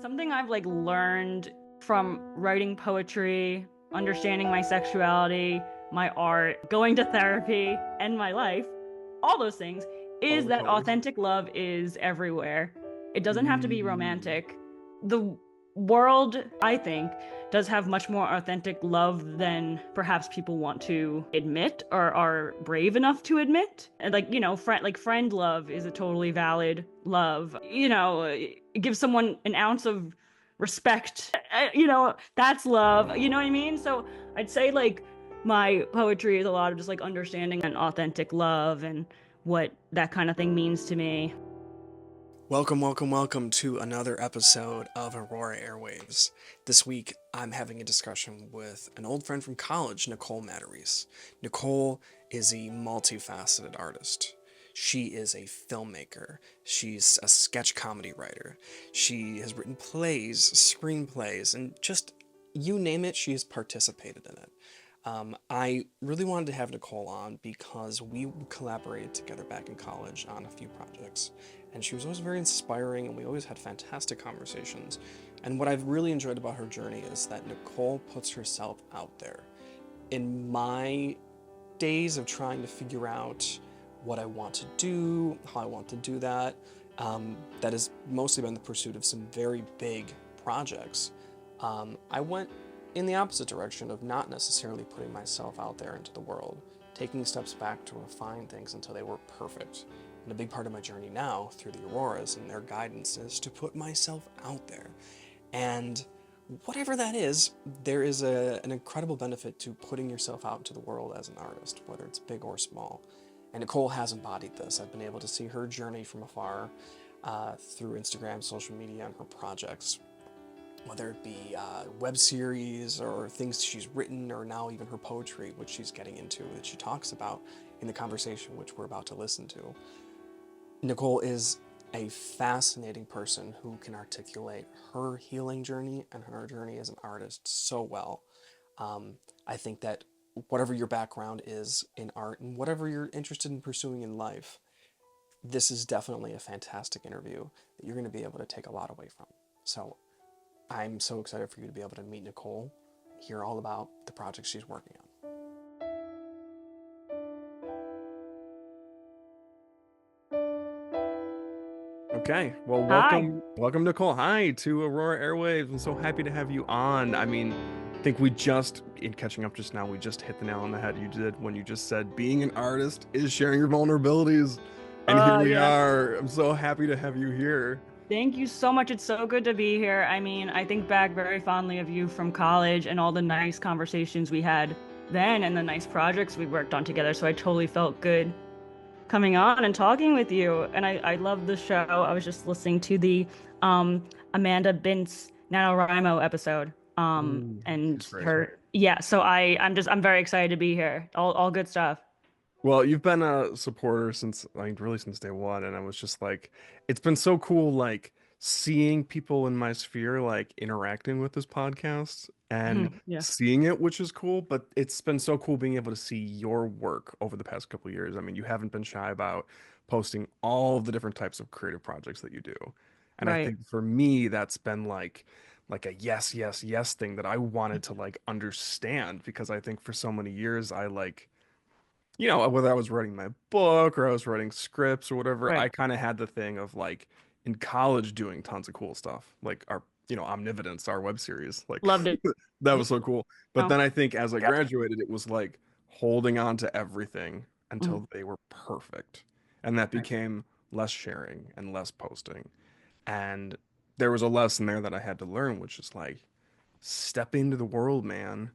Something I've like learned from writing poetry, understanding my sexuality, my art, going to therapy, and my life, all those things, All is the that colors. authentic love is everywhere. It doesn't have to be Mm. romantic. The world, I think, does have much more authentic love than perhaps people want to admit or are brave enough to admit. And friend love is a totally valid love. It gives someone an ounce of respect. That's love. You know what I mean? So I'd say like my poetry is a lot of just like understanding an authentic love and what that kind of thing means to me. Welcome, welcome, welcome to another episode of Aurora Airwaves. This week, I'm having a discussion with an old friend from college, Nicole Matarese. Nicole is a multifaceted artist. She is a filmmaker. She's a sketch comedy writer. She has written plays, screenplays, and just you name it, she has participated in it. I really wanted to have Nicole on because we collaborated together back in college on a few projects, and she was always very inspiring, and we always had fantastic conversations. And what I've really enjoyed about her journey is that Nicole puts herself out there. In my days of trying to figure out what I want to do, how I want to do that, that has mostly been the pursuit of some very big projects. I went in the opposite direction of not necessarily putting myself out there into the world, taking steps back to refine things until they were perfect. And a big part of my journey now through the Auroras and their guidance is to put myself out there. And whatever that is, there is an incredible benefit to putting yourself out into the world as an artist, whether it's big or small. And Nicole has embodied this. I've been able to see her journey from afar through Instagram, social media, and her projects, whether it be web series or things she's written, or now even her poetry, which she's getting into, that she talks about in the conversation, which we're about to listen to. Nicole is a fascinating person who can articulate her healing journey and her journey as an artist so well. I think that whatever your background is in art and whatever you're interested in pursuing in life, this is definitely a fantastic interview that you're going to be able to take a lot away from. So I'm so excited for you to be able to meet Nicole, hear all about the projects she's working on. Okay, well, Hi. welcome, Nicole. Hi to Aurora Airwaves. I'm so happy to have you on. I mean, I think we just, in catching up just now, we just hit the nail on the head. You did when you just said being an artist is sharing your vulnerabilities. And here we Yeah. are. I'm so happy to have you here. Thank you so much. It's so good to be here. I mean, I think back very fondly of you from college and all the nice conversations we had then and the nice projects we worked on together. So I totally felt good coming on and talking with you. And I love the show. I was just listening to the Amanda Bintz NaNoWriMo episode. She's And great. her, yeah, so I'm very excited to be here. All good stuff. Well, you've been a supporter since, like, really since day one, and I was just like, it's been so cool, like, seeing people in my sphere, like, interacting with this podcast and Yeah. seeing it, which is cool, but it's been so cool being able to see your work over the past couple of years. I mean, you haven't been shy about posting all of the different types of creative projects that you do. And I Right. think for me, that's been like a yes, yes, yes thing that I wanted to like understand because I think for so many years I like whether I was writing my book or I was writing scripts or whatever, I Right. kind of had the thing of like in college doing tons of cool stuff, like Omnividence, our web series, like Loved it. that was so cool. But Oh. then I think as I graduated, it was like holding on to everything Mhm. until they were perfect. And that Right. became less sharing and less posting. And there was a lesson there that I had to learn, which is like, step into the world, man.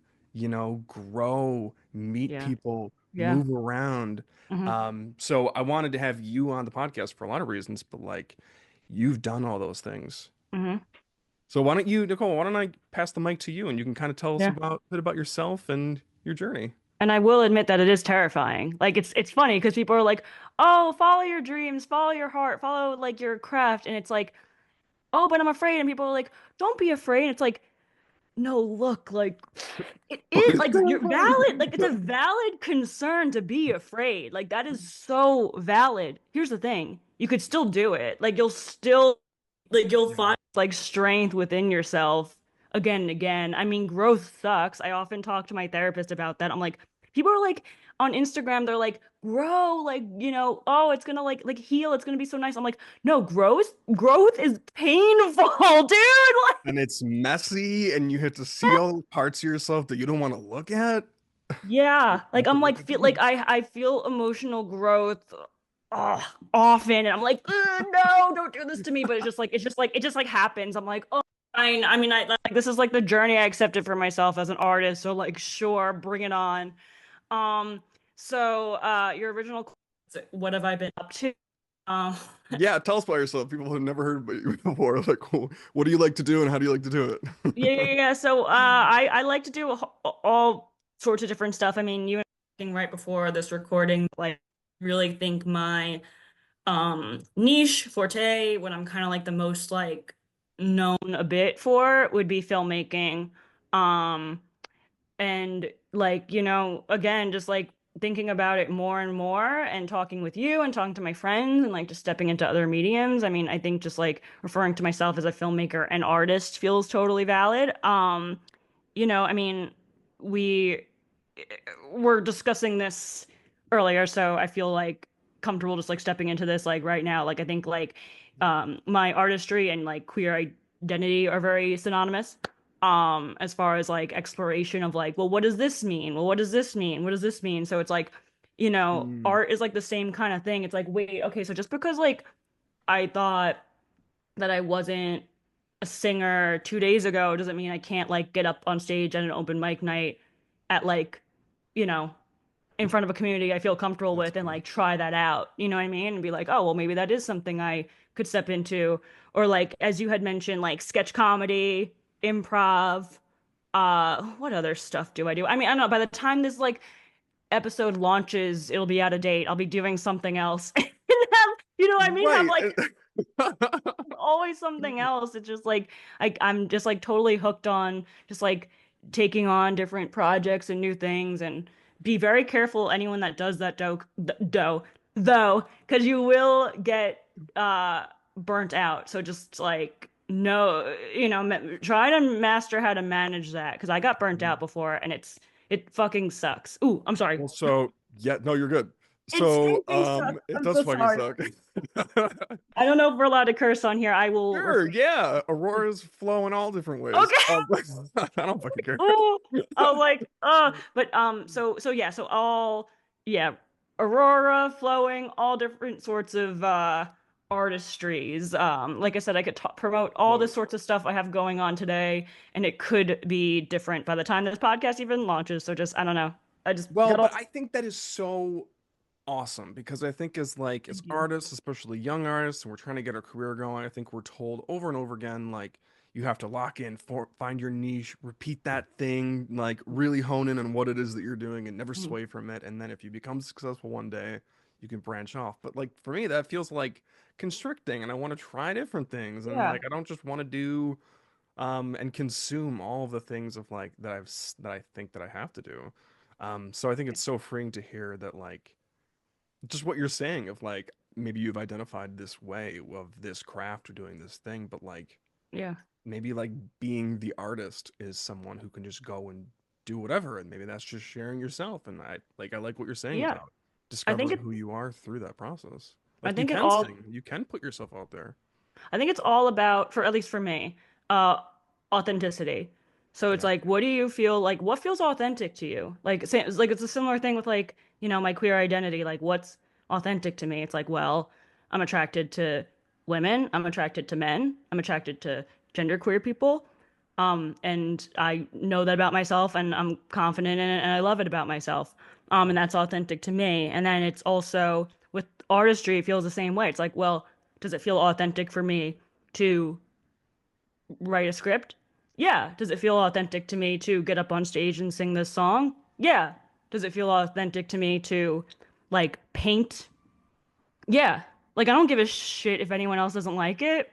Grow, meet Yeah. people, Yeah. move around. Hmm. So I wanted to have you on the podcast for a lot of reasons, but like you've done all those things. Hmm. So why don't you, Nicole, why don't I pass the mic to you and you can kind of tell us Yeah. about a bit about yourself and your journey. And I will admit that it is terrifying. Like it's funny because people are like, "Oh, follow your dreams, follow your heart, follow like your craft." And it's like, "Oh, but I'm afraid." And people are like, "Don't be afraid." And it's like, "No, look, like it is like you're valid. Like it's a valid concern to be afraid. Like that is so valid. Here's the thing. You could still do it. Like you'll still like you'll Yeah. find like strength within yourself again and again. I mean, growth sucks. I often talk to my therapist about that. I'm like, people are like on Instagram, they're like, grow, like, oh, it's gonna like heal, it's gonna be so nice. I'm like, no, growth is painful, dude. Like, And it's messy, and you have to see all the parts of yourself that you don't want to look at. You yeah, like have to I'm look like at feel like them. I feel emotional growth often, and I'm like, no, don't do this to me. But it just like happens. I'm like, oh, fine. I mean, I like this is like the journey I accepted for myself as an artist. So like, sure, bring it on. Um, your original, what have I been up to? Um, Yeah, tell us about yourself. People have never heard about you before. Like, cool. What do you like to do, and how do you like to do yeah, yeah, it? yeah. So I like to do all sorts of different stuff. I mean, you and I were talking right before this recording, like really think my niche forte, what I'm kind of like the most like known a bit for would be filmmaking. Um, and like, again, just like thinking about it more and more and talking with you and talking to my friends and like just stepping into other mediums. I mean, I think just like referring to myself as a filmmaker and artist feels totally valid. I mean, we were discussing this earlier, so I feel like comfortable just like stepping into this like right now. Like I think like my artistry and like queer identity are very synonymous. As far as like exploration of like, well, what does this mean? Well, what does this mean? What does this mean? So it's like, Mm, art is like the same kind of thing. It's like, wait, okay, so just because like I thought that I wasn't a singer 2 days ago doesn't mean I can't like get up on stage at an open mic night at like, you know, in front of a community I feel comfortable that's with and cool. like try that out. You know what I mean? And be like, oh, well, maybe that is something I could step into. Or like, as you had mentioned, like sketch comedy, improv. What other stuff do I do? I mean, I don't know. By the time this like episode launches, it'll be out of date. I'll be doing something else. You know what I mean? Have Right. like always something else. It's just like I'm just like totally hooked on just like taking on different projects and new things and be very careful anyone that does that though because you will get burnt out. So just like no, try to master how to manage that because I got burnt out before and it fucking sucks. Ooh, I'm sorry. Well, so yeah, no, you're good. It So, stinking sucks. it I'm does so fucking sorry. suck. I don't know if we're allowed to curse on here. I will Sure, refrain. yeah. Auroras flow in all different ways. Okay. I don't fucking care. Oh, I was like, but so yeah, so all yeah, Aurora flowing, all different sorts of artistries. Like I said, I could promote all the Well, sorts of stuff I have going on today, and it could be different by the time this podcast even launches. So just I don't know. I just well, got all. but I think that is so awesome because I think as Thank you. artists, especially young artists, and we're trying to get our career going, I think we're told over and over again like you have to lock in, find your niche, repeat that thing, like really hone in on what it is that you're doing and never Mhm. sway from it. And then if you become successful one day, you can branch off. But like for me, that feels like constricting, and I want to try different things, and Yeah, like I don't just want to do and consume all of the things of like that I think that I have to do. So I think it's so freeing to hear that like just what you're saying of like maybe you've identified this way of this craft or doing this thing, but like yeah, maybe like being the artist is someone who can just go and do whatever, and maybe that's just sharing yourself. And I like what you're saying yeah. about I think discovering it. who you are through that process. I Like you think it can all. sing, you can put yourself out there. I think it's all about, for at least for me, uh, authenticity. So it's Yeah. like, what do you feel like? What feels authentic to you? Like, it's like it's a similar thing with like, my queer identity. Like, what's authentic to me? It's like, well, I'm attracted to women. I'm attracted to men. I'm attracted to genderqueer people. And I know that about myself, and I'm confident in it, and I love it about myself. And that's authentic to me. And then it's also with artistry, it feels the same way. It's like, well, does it feel authentic for me to write a script? Yeah. Does it feel authentic to me to get up on stage and sing this song? Yeah. Does it feel authentic to me to like paint? Yeah. Like I don't give a shit if anyone else doesn't like it.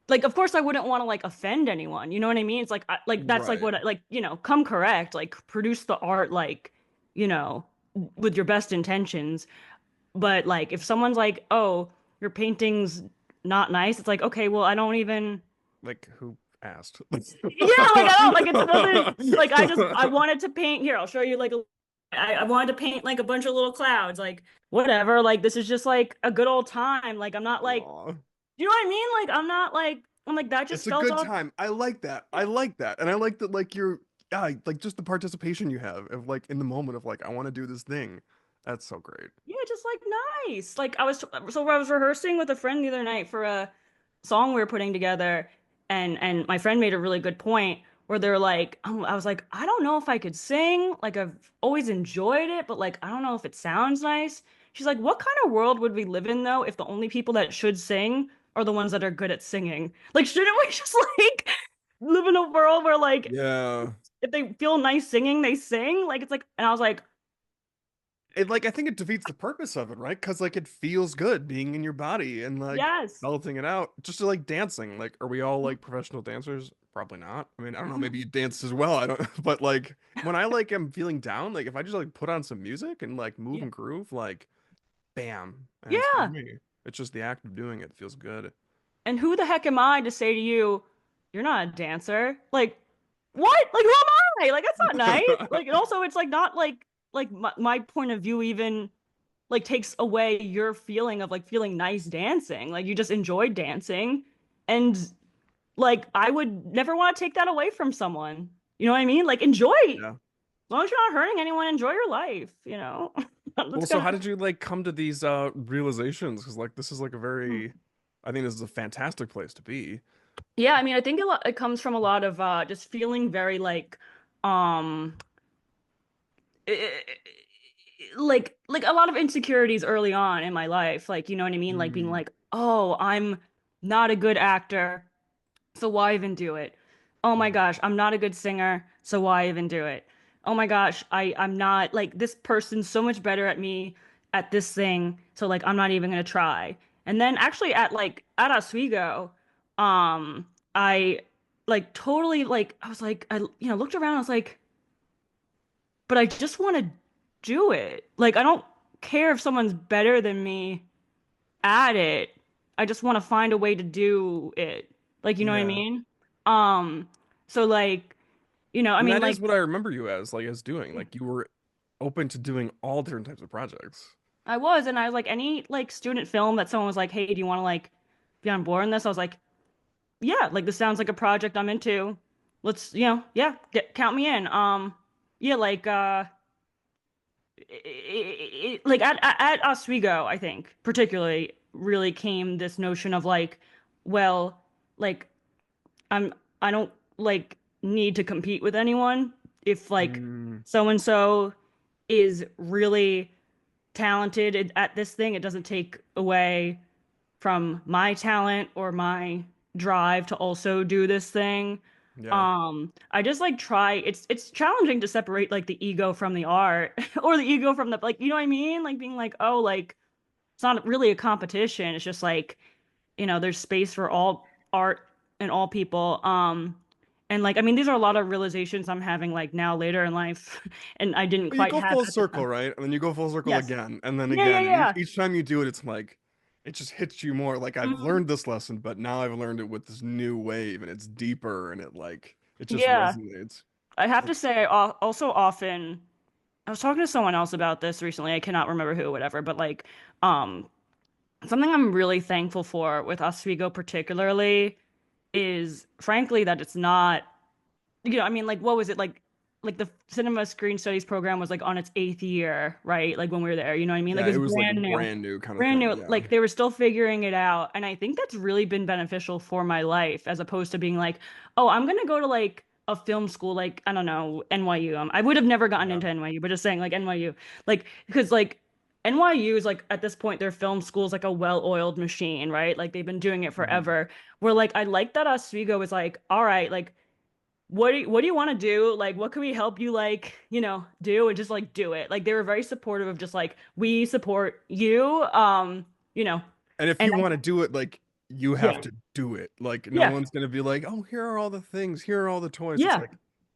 Like of course I wouldn't want to like offend anyone. You know what I mean? It's like like that's like Right. what like, come correct, like produce the art like, you know, with your best intentions. But like if someone's like, "Oh, your paintings not nice, it's like, okay, well, I don't even, Like who asked? yeah, like I don't, like it doesn't, like I wanted to paint here. I'll show you like I wanted to paint like a bunch of little clouds, like whatever. Like this is just like a good old time. Like I'm not like, Aw. you know what I mean? Like I'm not like, I'm like that It's just a felt good all, time. I like that. I like that. And I like that like you're like just the participation you have of like in the moment of like I want to do this thing. That's so great. yeah, just like nice. Like I was rehearsing with a friend the other night for a song we were putting together, and my friend made a really good point where they're like, I was like, I don't know if I could sing. Like I've always enjoyed it, but like I don't know if it sounds nice. She's like, what kind of world would we live in though if the only people that should sing are the ones that are good at singing? Like, shouldn't we just like live in a world where like Yeah. if they feel nice singing, they sing? Like it's like, and I was like, It like I think it defeats the purpose of it, right? Because like it feels good being in your body and like yes. belting it out. Just like dancing. Like, are we all like professional dancers? Probably not. I mean, I don't know. Maybe you dance as well. I don't. But like when I like am feeling down, like if I just like put on some music and like move Yeah. and groove, like bam, and it's for Yeah. me. It's just the act of doing it feels good. And who the heck am I to say to you, you're not a dancer? Like, what? Like, who am I? Like, that's not nice. Like, and also, it's like not like my point of view even like takes away your feeling of like feeling nice dancing. Like, you just enjoyed dancing, and like I would never want to take that away from someone. You know what I mean? Like, enjoy. As Yeah. long as you're not hurting anyone, enjoy your life. Well, That's so kind how did you like come to these realizations? Because like this is like a of. very, I think this is a fantastic place to be. Yeah, I mean, I think it comes from a lot of just feeling very um eh, like a lot of insecurities early on in my life. Like, you know what I mean? Like being Mm, like, "Oh, I'm not a good actor, so why even do it? Oh my mm, gosh, I'm not a good singer, so why even do it? Oh my gosh, I'm not like this person's so much better at me at this thing, so like I'm not even gonna try." And then actually at Oswego, I like totally like I was like I looked around, I was like, but I just want to do it. Like I don't care if someone's better than me at it. I just want to find a way to do it. Like, you know what I yeah. mean? Um, so like, I And mean that is like what I remember you as doing. Like you were open to doing all different types of projects. I was, and I was like any like student film that someone was like, "Hey, do you want to like be on board in this?" I was like, "Yeah, like this sounds like a project I'm into. Let's, yeah, count me in." Yeah, like like at Oswego, I think particularly really came this notion of like, well, like I'm I don't like need to compete with anyone. If like Mm, so and so is really talented at this thing, it doesn't take away from my talent or my drive to also do this thing. yeah. I just like try it's challenging to separate like the ego from the art or the ego from the like, you know what I mean? Like being like, oh, like it's not really a competition. It's just like, there's space for all art and all people. And like I mean, these are a lot of realizations I'm having like now later in life and I didn't But you quite go have full at the circle, time. right? And then you go full circle Yes. again, and then Yeah, yeah, again, and yeah. each time you do it, it's like it just hits you more. Like I've Mhm. learned this lesson, but now I've learned it with this new wave, and it's deeper, and it just Yeah. resonates. I have to It's say, also often, I was talking to someone else about this recently. I cannot remember who, whatever, but like, um, something I'm really thankful for with Oswego particularly is, frankly, that it's not, I mean, like, what was it like the cinema screen studies program was like on its eighth year, right? Like when we were there, you know what I mean? Like yeah, it's it was like a brand new. brand new kind of Brand thing. new, Yeah, like they were still figuring it out. And I think that's really been beneficial for my life as opposed to being like, oh, I'm gonna go to like a film school, like, I don't know, NYU. I would have never gotten yeah. into NYU, but just saying like NYU. Like, because like NYU is like at this point, their film school is like a well-oiled machine, right? Like they've been doing it Mhm. forever. Where like I like that Oswego was like, all right, like what do you want to do? Like, what can we help you like, do and just like do it. Like they were very supportive of just like we support you. You know, And if and you want to do it, like you have yeah, to do it. Like no yeah, one's gonna be like, "Oh, here are all the things. Here are all the toys." yeah,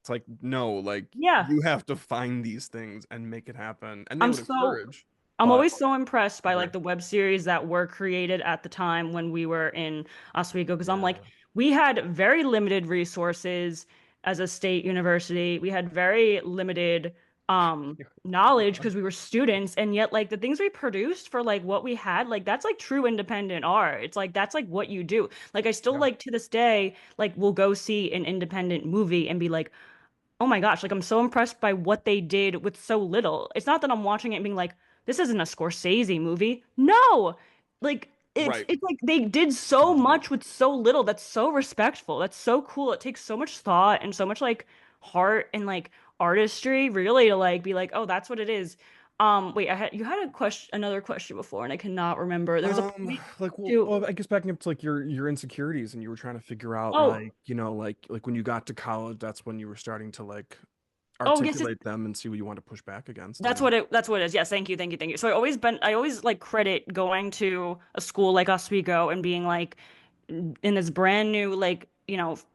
It's like no, like yeah. you have to find these things and make it happen. And they I'm would so encourage. I'm But always so impressed by agree. like the web series that were created at the time when we were in Oswego because I'm like, Yeah. we had very limited resources as a state university. We had very limited knowledge because we were students, and yet like the things we produced for like what we had, like that's like true independent art. It's like that's like what you do. Like I still Yeah. like to this day, like will go see an independent movie and be like, oh my gosh, like I'm so impressed by what they did with so little. It's not that I'm watching it and being like, this isn't a Scorsese movie. No. Like Right. it's like they did so much with so little. That's so respectful. That's so cool. It takes so much thought and so much like heart and like artistry really to like be like, oh, that's what it is. Wait, I had you had a question another question before and I cannot remember. There was a point Like, to well, I guess backing up to like your insecurities, and you were trying to figure out, oh, like, you know, like when you got to college, that's when you were starting to like oh yes, articulate them and see what you want to push back against. that's And what it is. Yes, thank you, thank you, thank you. So I always like credit going to a school like Oswego and being like in this brand new like,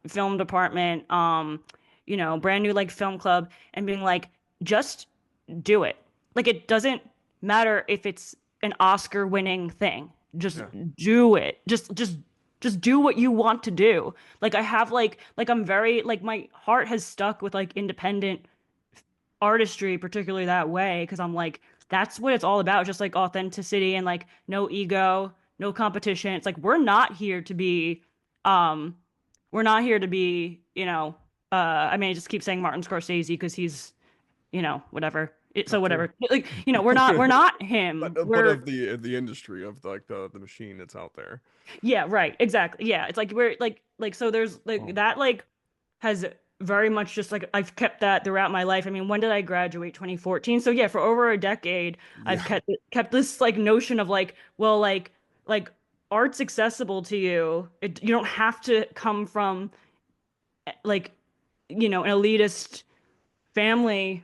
film department, brand new like film club and being like, just do it. Like it doesn't matter if it's an Oscar winning thing. Just yeah, do it. Just do what you want to do. Like I have like I'm very like my heart has stuck with like independent artistry, particularly that way, because I'm like, that's what it's all about, just like authenticity and like no ego, no competition. It's like um, we're not here to be, I mean, I just keep saying Martin Scorsese because he's, whatever. So that too. whatever. Like, we're not him. But We're of the industry of like the machine that's out there. Yeah, right. Exactly. Yeah. It's like we're like so there's like Oh, that like has very much just like I've kept that throughout my life. I mean, when did I graduate? 2014. So yeah, for over a decade, I've yeah. kept this like notion of like, well, like art's accessible to you. You don't have to come from like, an elitist family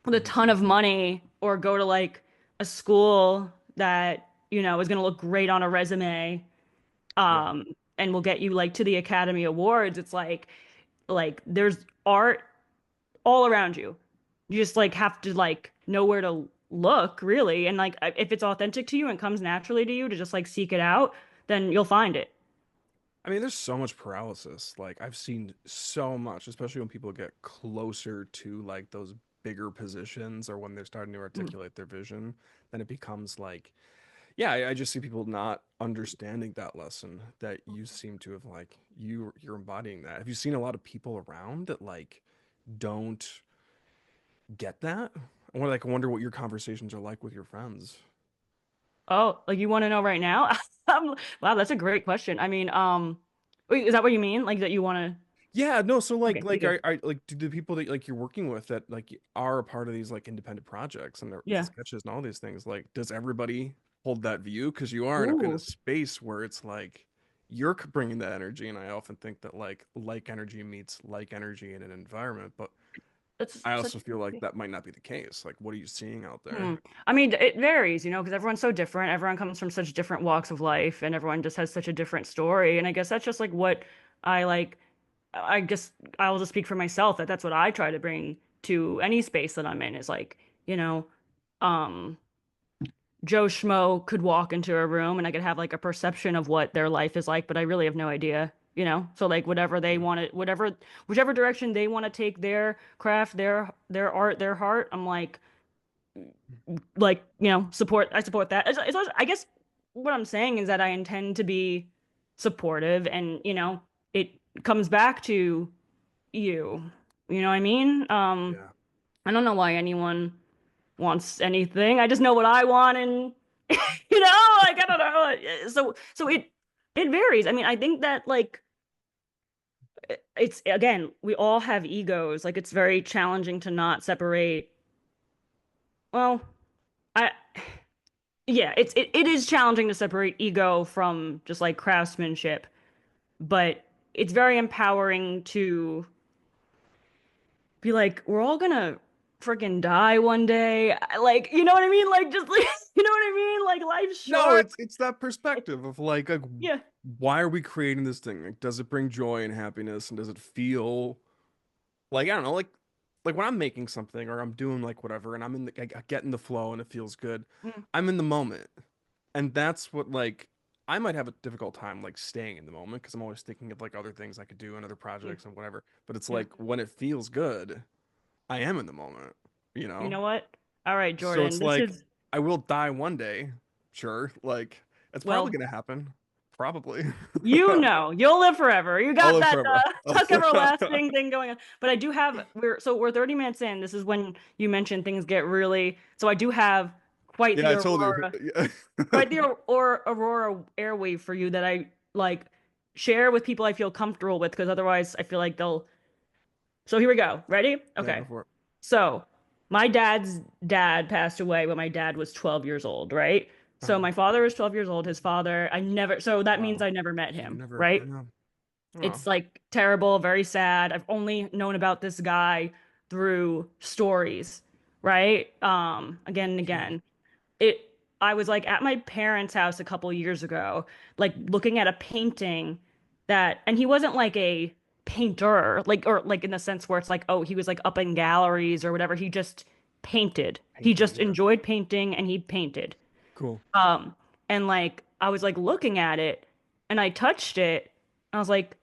with a ton of money or go to like a school that, is going to look great on a resume Yeah. and will get you like to the Academy Awards. It's like there's art all around you. You just like have to like know where to look, really. And like if it's authentic to you and comes naturally to you to just like seek it out, then you'll find it. I mean, there's so much paralysis. Like I've seen so much, especially when people get closer to like those bigger positions or when they're starting to Mm. articulate their vision, then it becomes like, yeah, I just see people not understanding that lesson that you seem to have like you're embodying that. Have you seen a lot of people around that like don't get that? I wonder what your conversations are like with your friends. Oh, like you want to know right now? Wow, that's a great question. I mean, wait, is that what you mean? Like that you want to? Yeah, no, so Okay, you do. like do the people that like you're working with that like are a part of these like independent projects and the Yeah. sketches and all these things, like does everybody hold that view? Because you are in a Ooh, space where it's like you're bringing that energy, and I often think that like energy meets like energy in an environment, but that's I such. also feel like that might not be the case. Like, what are you seeing out Hmm. there? I mean, it varies, because everyone's so different. Everyone comes from such different walks of life, and everyone just has such a different story. And I guess that's just like what I like. I guess I'll just speak for myself that that's what I try to bring to any space that I'm in is like, you know, um, Joe Schmo could walk into a room and I could have like a perception of what their life is like, but I really have no idea. So like whatever they Mm. want to, whichever direction they want to take their craft, their art, their heart, I'm like, I support that. I guess what I'm saying is that I intend to be supportive and, it comes back to you. You know what I mean? Yeah. I don't know why anyone wants anything. I just know what I want and like I don't know. So it varies. I mean, I think that like it's again, we all have egos. Like it's very challenging to not separate. Well, I yeah, it is challenging to separate ego from just like craftsmanship, but it's very empowering to be like, we're all gonna freaking die one day. Like, you know what I mean? Like, just like, you know what I mean? Like, life's No, short. it's that perspective of like Yeah. why are we creating this thing? Like, does it bring joy and happiness, and does it feel like I don't know, like like when I'm making something or I'm doing like whatever and I get in the flow and it feels good, Mm, I'm in the moment. And that's what like I might have a difficult time like staying in the moment because I'm always thinking of like other things I could do and other yeah, projects and whatever. But it's yeah. like when it feels good, I am in the moment, you You know? know what? All right, So Jordan. it's This like is I will die one day, sure. Like it's probably well, gonna happen. Probably. you'll live forever. You I'll got live that forever. tuck everlasting thing going on. But I do have we're 30 minutes in. This is when you mentioned things get really. So I do have quite Yeah, the I told you. Aurora, quite the or Aurora Airwave for you that I like share with people I feel comfortable with because otherwise I feel like they'll. So here we go. Ready? Yeah, go Okay. for it. So my dad's dad passed away when my dad was 12 years old, right? So Oh, my father was 12 years old. His father, I never, so that means wow. I never met So you him, never, right? yeah. Oh, It's like terrible, very sad. I've only known about this guy through stories, right? Again and yeah. again. It I was like at my parents' house a couple years ago, like looking at a painting that and he wasn't like a painter, like or like in the sense where it's like, oh, he was like up in galleries or whatever. He just painted. He Painted, just yeah. enjoyed painting and he painted. Cool. Um, and like I was like looking at it and I touched it. I was like,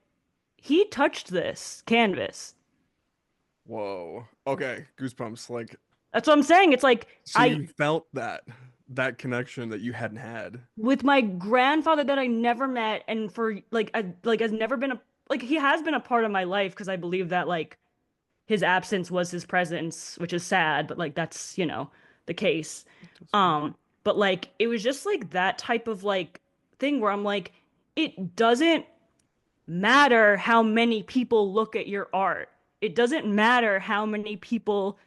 he touched this canvas. Whoa. Okay, goosebumps. Like, That's what I'm saying. It's like so I you felt that connection that you hadn't had. with my grandfather that I never met and for like has never been a like he has been a part of my life because I believe that like his absence was his presence, which is sad, but like that's, the case. That's fair. Um, but like it was just like that type of like thing where I'm like, it doesn't matter how many people look at your art. It doesn't matter how many people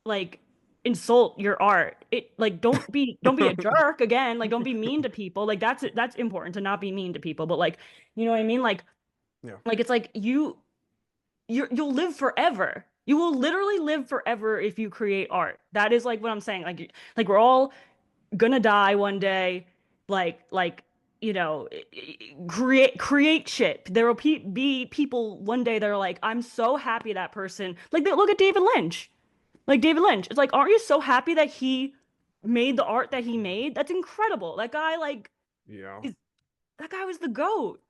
like insult your art. It like don't be a jerk again. Like don't be mean to people. Like that's important to not be mean to people. But like, you know what I mean? Yeah. Like it's like you'll live forever. You will literally live forever if you create art. That is like what I'm saying. Like we're all gonna die one day. Like you know, create shit. There will be people one day that are like, I'm so happy that person. Like look at David Lynch. Like David Lynch. It's like, aren't you so happy that he made the art that he made? That's incredible. That guy, like, Yeah. is that guy was the GOAT.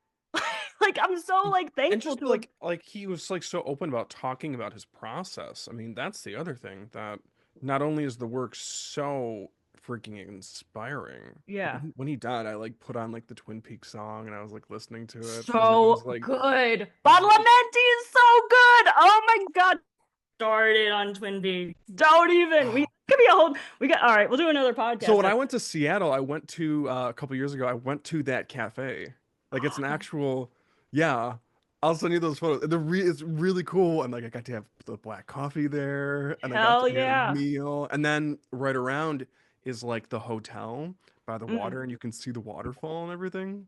Like, I'm so like And thankful just to have. like he was like so open about talking about his process. I mean, that's the other thing that not only is the work so freaking inspiring. Like Yeah, when he died, I like put on like the Twin Peaks song and I was like listening to it because it was so like good. it was like Badalamenti is so good. Oh my God. Started on Twin Peaks. Don't even. We could be a whole. We got. All right. We'll do another so podcast. when I went to Seattle, I went to a couple years ago. I went to that cafe. Like it's an actual, yeah. I'll send you those photos. It's really cool, and like I got to have the black coffee there, and I got Hell to get a yeah. meal, and then right around is like the hotel by the Mm. water, and you can see the waterfall and everything.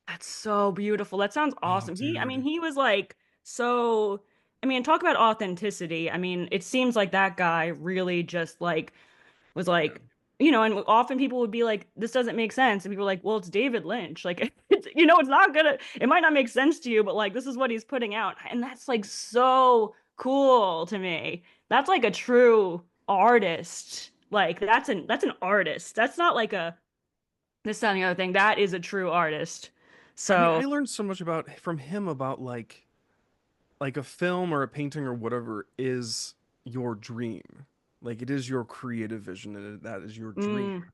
That's so beautiful. That sounds Oh, awesome. I mean, dude. he was like so, I mean, talk about authenticity. I mean, it seems like that guy really just like was Yeah. like, and often people would be like, this doesn't make sense. And people are like, well, it's David Lynch. Like, it's not gonna, it might not make sense to you, but like, this is what he's putting out. And that's like so cool to me. That's like a true artist. Like, that's an artist. That's not like this, that, and the other thing. That is a true artist. I mean, So, I learned so much about from him about like a film or a painting or whatever is your dream. Like it is your creative vision and that is your dream. mm,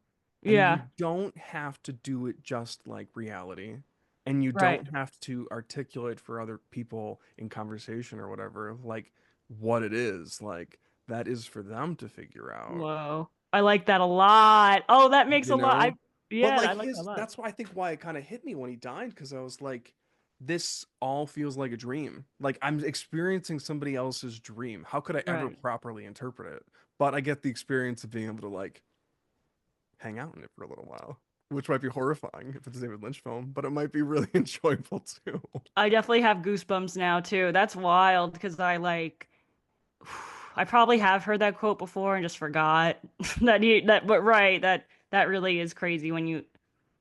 And yeah, you don't have to do it just like reality. And you right. don't have to articulate for other people in conversation or whatever, like what it is. Like that is for them to figure out, Whoa. I like that a lot. Oh, that makes you a lot. know? But Yeah, like I like that a lot. that's why I think why it kind of hit me when he died, because I was like, this all feels like a dream. Like I'm experiencing somebody else's dream. How could I ever Right. properly interpret it? But I get the experience of being able to like hang out in it for a little while, which might be horrifying if it's a David Lynch film, but it might be really enjoyable too. I definitely have goosebumps now too. That's wild because I probably have heard that quote before and just forgot but right, that really is crazy when you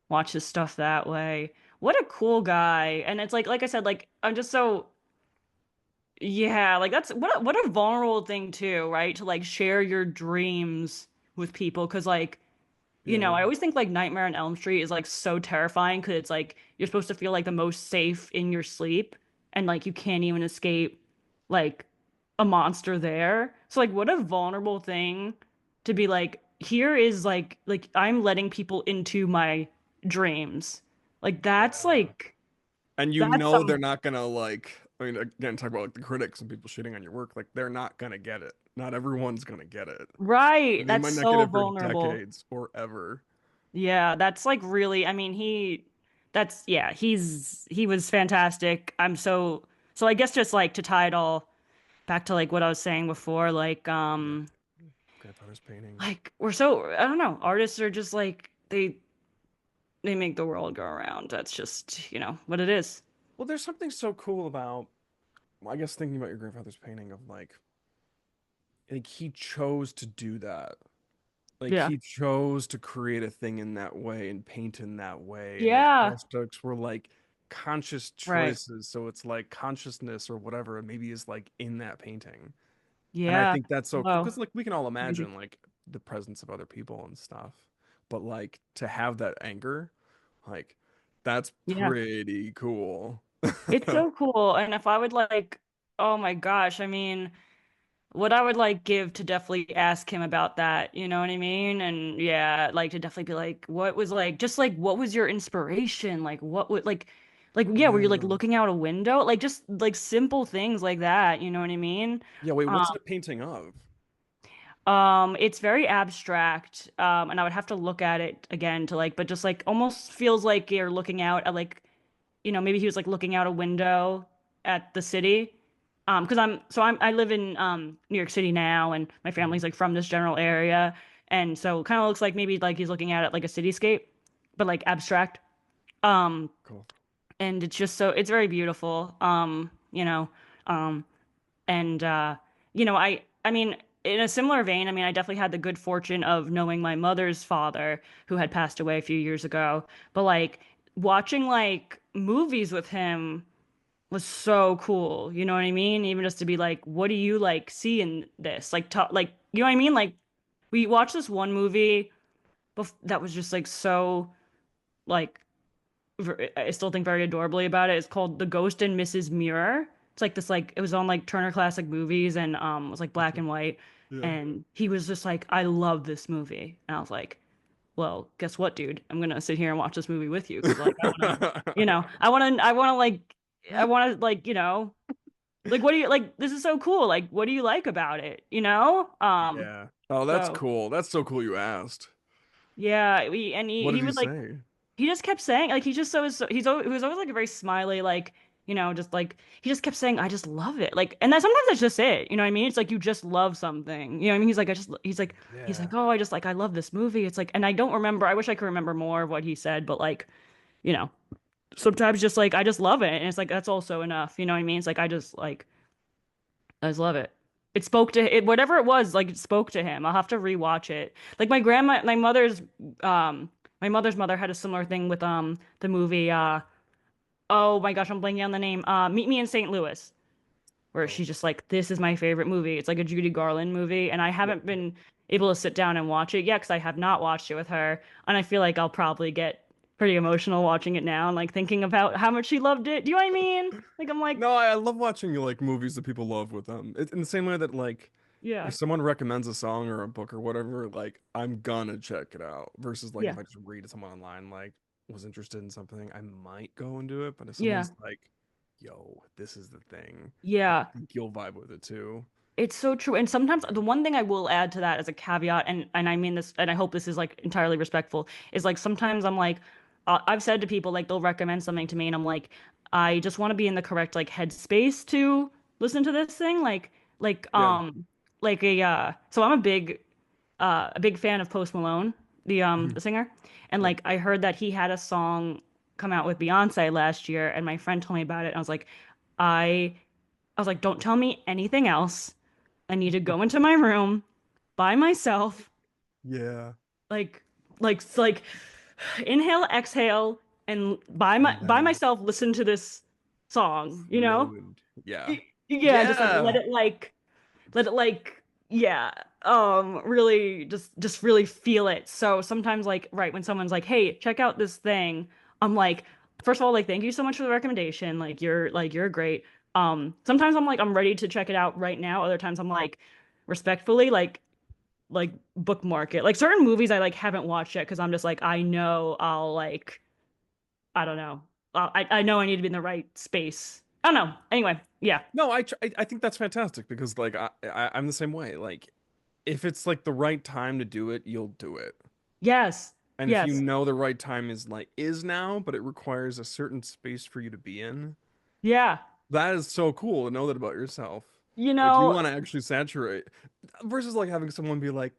watch his stuff that way. What a cool guy. And it's like I said, like I'm just so Yeah, like that's what a vulnerable thing too, right? To like share your dreams with people, because like, Yeah. I always think like Nightmare on Elm Street is like so terrifying because it's like you're supposed to feel like the most safe in your sleep, and like you can't even escape like a monster there. So like what a vulnerable thing to be like, here is like I'm letting people into my dreams. Like Yeah. And you that's know they're some not gonna like, I mean, again, talk about like the critics and people shitting on your work, like they're not gonna get it. Not everyone's gonna get it. right. They That's might not get so it for vulnerable. decades or ever. Yeah, that's like really, I mean, that's, yeah, he was fantastic. So I guess just like to tie it all back to like what I was saying before, Yeah. Grandfather's painting. we're so, I don't know, artists are just like, they make the world go around. That's just, what it is. Well, there's something so cool about, I guess, thinking about your grandfather's painting of like he chose to do that. Like Yeah. he chose to create a thing in that way and paint in that way, and the Yeah. brushstrokes were like conscious Right. choices. So it's like consciousness or whatever maybe is like in that painting. And I Yeah. think that's so cool Whoa. because like we can all Crazy. imagine like the presence of other people and stuff, but like to have that anger, like that's Yeah. pretty cool. It's so cool. And if I would like, oh my gosh, I mean, what I would like give to definitely ask him about that, you know what I mean? And yeah, like to definitely be like, what was like, just like, what was your inspiration? Like, what would yeah, were you like Yeah. looking out a window? Like, just like simple things like that, you know what I mean? Yeah, wait, Um, what's it a painting of? it's very abstract, and I would have to look at it again to like, but just like almost feels like you're looking out at like, maybe he was like looking out a window at the city. Because I live in New York City now, and my family's Mhm. like from this general area, and so it kind of looks like maybe like he's looking at it like a cityscape, but like abstract. Um, Cool. and it's very beautiful. Um, and I mean, in a similar vein, I mean, I definitely had the good fortune of knowing my mother's father, who had passed away a few years ago. But like watching like movies with him was so cool. You know what I mean? Even just to be like, what do you like see in this? Like, like, you know what I mean? Like, we watched this one movie that was just like so like I still think very adorably about it. It's called The Ghost and Mrs. Muir. It's like this like it was on like Turner Classic Movies, and it was like black Okay. and white. Yeah. And he was just like, I love this movie. And I was like, well, guess what, dude? I'm gonna sit here and watch this movie with you because like I wanna like, like what do you like this is so cool. Like what do you like about it? Yeah. Oh, that's So cool. That's so cool you asked. yeah, we and What he did he would like say? he just kept saying like he was always like a very smiley like just like he just kept saying I just love it like and that sometimes that's just it, you know what I mean? It's like you just love something, you know what I mean? He's like, Yeah. oh, I just like I love this movie. It's like, and I don't remember, I wish I could remember more of what he said, but like, you know sometimes just like I just love it, and it's like that's also enough, you know what I mean? It's like I just love it. It spoke to it, whatever it was, like it spoke to him. I'll have to rewatch it. Like um my mother's mother had a similar thing with the movie oh my gosh, I'm blanking on the name. Meet Me in St. Louis, where Oh. she's just like, this is my favorite movie. It's like a Judy Garland movie, and I Yep. haven't been able to sit down and watch it yet because I have not watched it with her, and I feel like I'll probably get pretty emotional watching it now and like thinking about how much she loved it. Do you know what I mean? Like I'm like, No, I love watching like movies that people love with them. In the same way that like yeah, if someone recommends a song or a book or whatever, like I'm gonna check it out. Versus like yeah, if I just read to someone online, like was interested in something, I might go and do it. But if yeah, someone's like, "Yo, this is the thing," I yeah. think you'll vibe with it too. It's so true. And sometimes the one thing I will add to that as a caveat, and I mean this, and I hope this is like entirely respectful, is like sometimes I'm like, I've said to people like they'll recommend something to me, and I'm like, I just want to be in the correct like headspace to listen to this thing, like Yeah. so I'm a big fan of Post Malone, Mhm. the singer, and Yep. like I heard that he had a song come out with Beyonce last year, and my friend told me about it, and I I was like, don't tell me anything else. I need to go into my room by myself, Yeah. like, like, inhale, exhale, and And by then myself listen to this song. flow and yeah. Yeah, and just like Yeah. let it like yeah, really just really feel it. So sometimes like right when someone's like, "Hey, check out this thing." I'm like, first of all, like thank you so much for the recommendation. Like you're great. Sometimes I'm like I'm ready to check it out right now. Other times I'm like respectfully like bookmark it. Like certain movies I like haven't watched yet because I'm just like I know I'll like I don't know. I know I need to be in the right space. I don't know. Anyway, yeah. No, I think that's fantastic because like I'm the same way. Like if it's like the right time to do it, you'll do it. Yes. And if you Yes. know the right time is now, but it requires a certain space for you to be in, Yeah. that is so cool to know that about yourself. You If you know, want to actually saturate versus like having someone be like,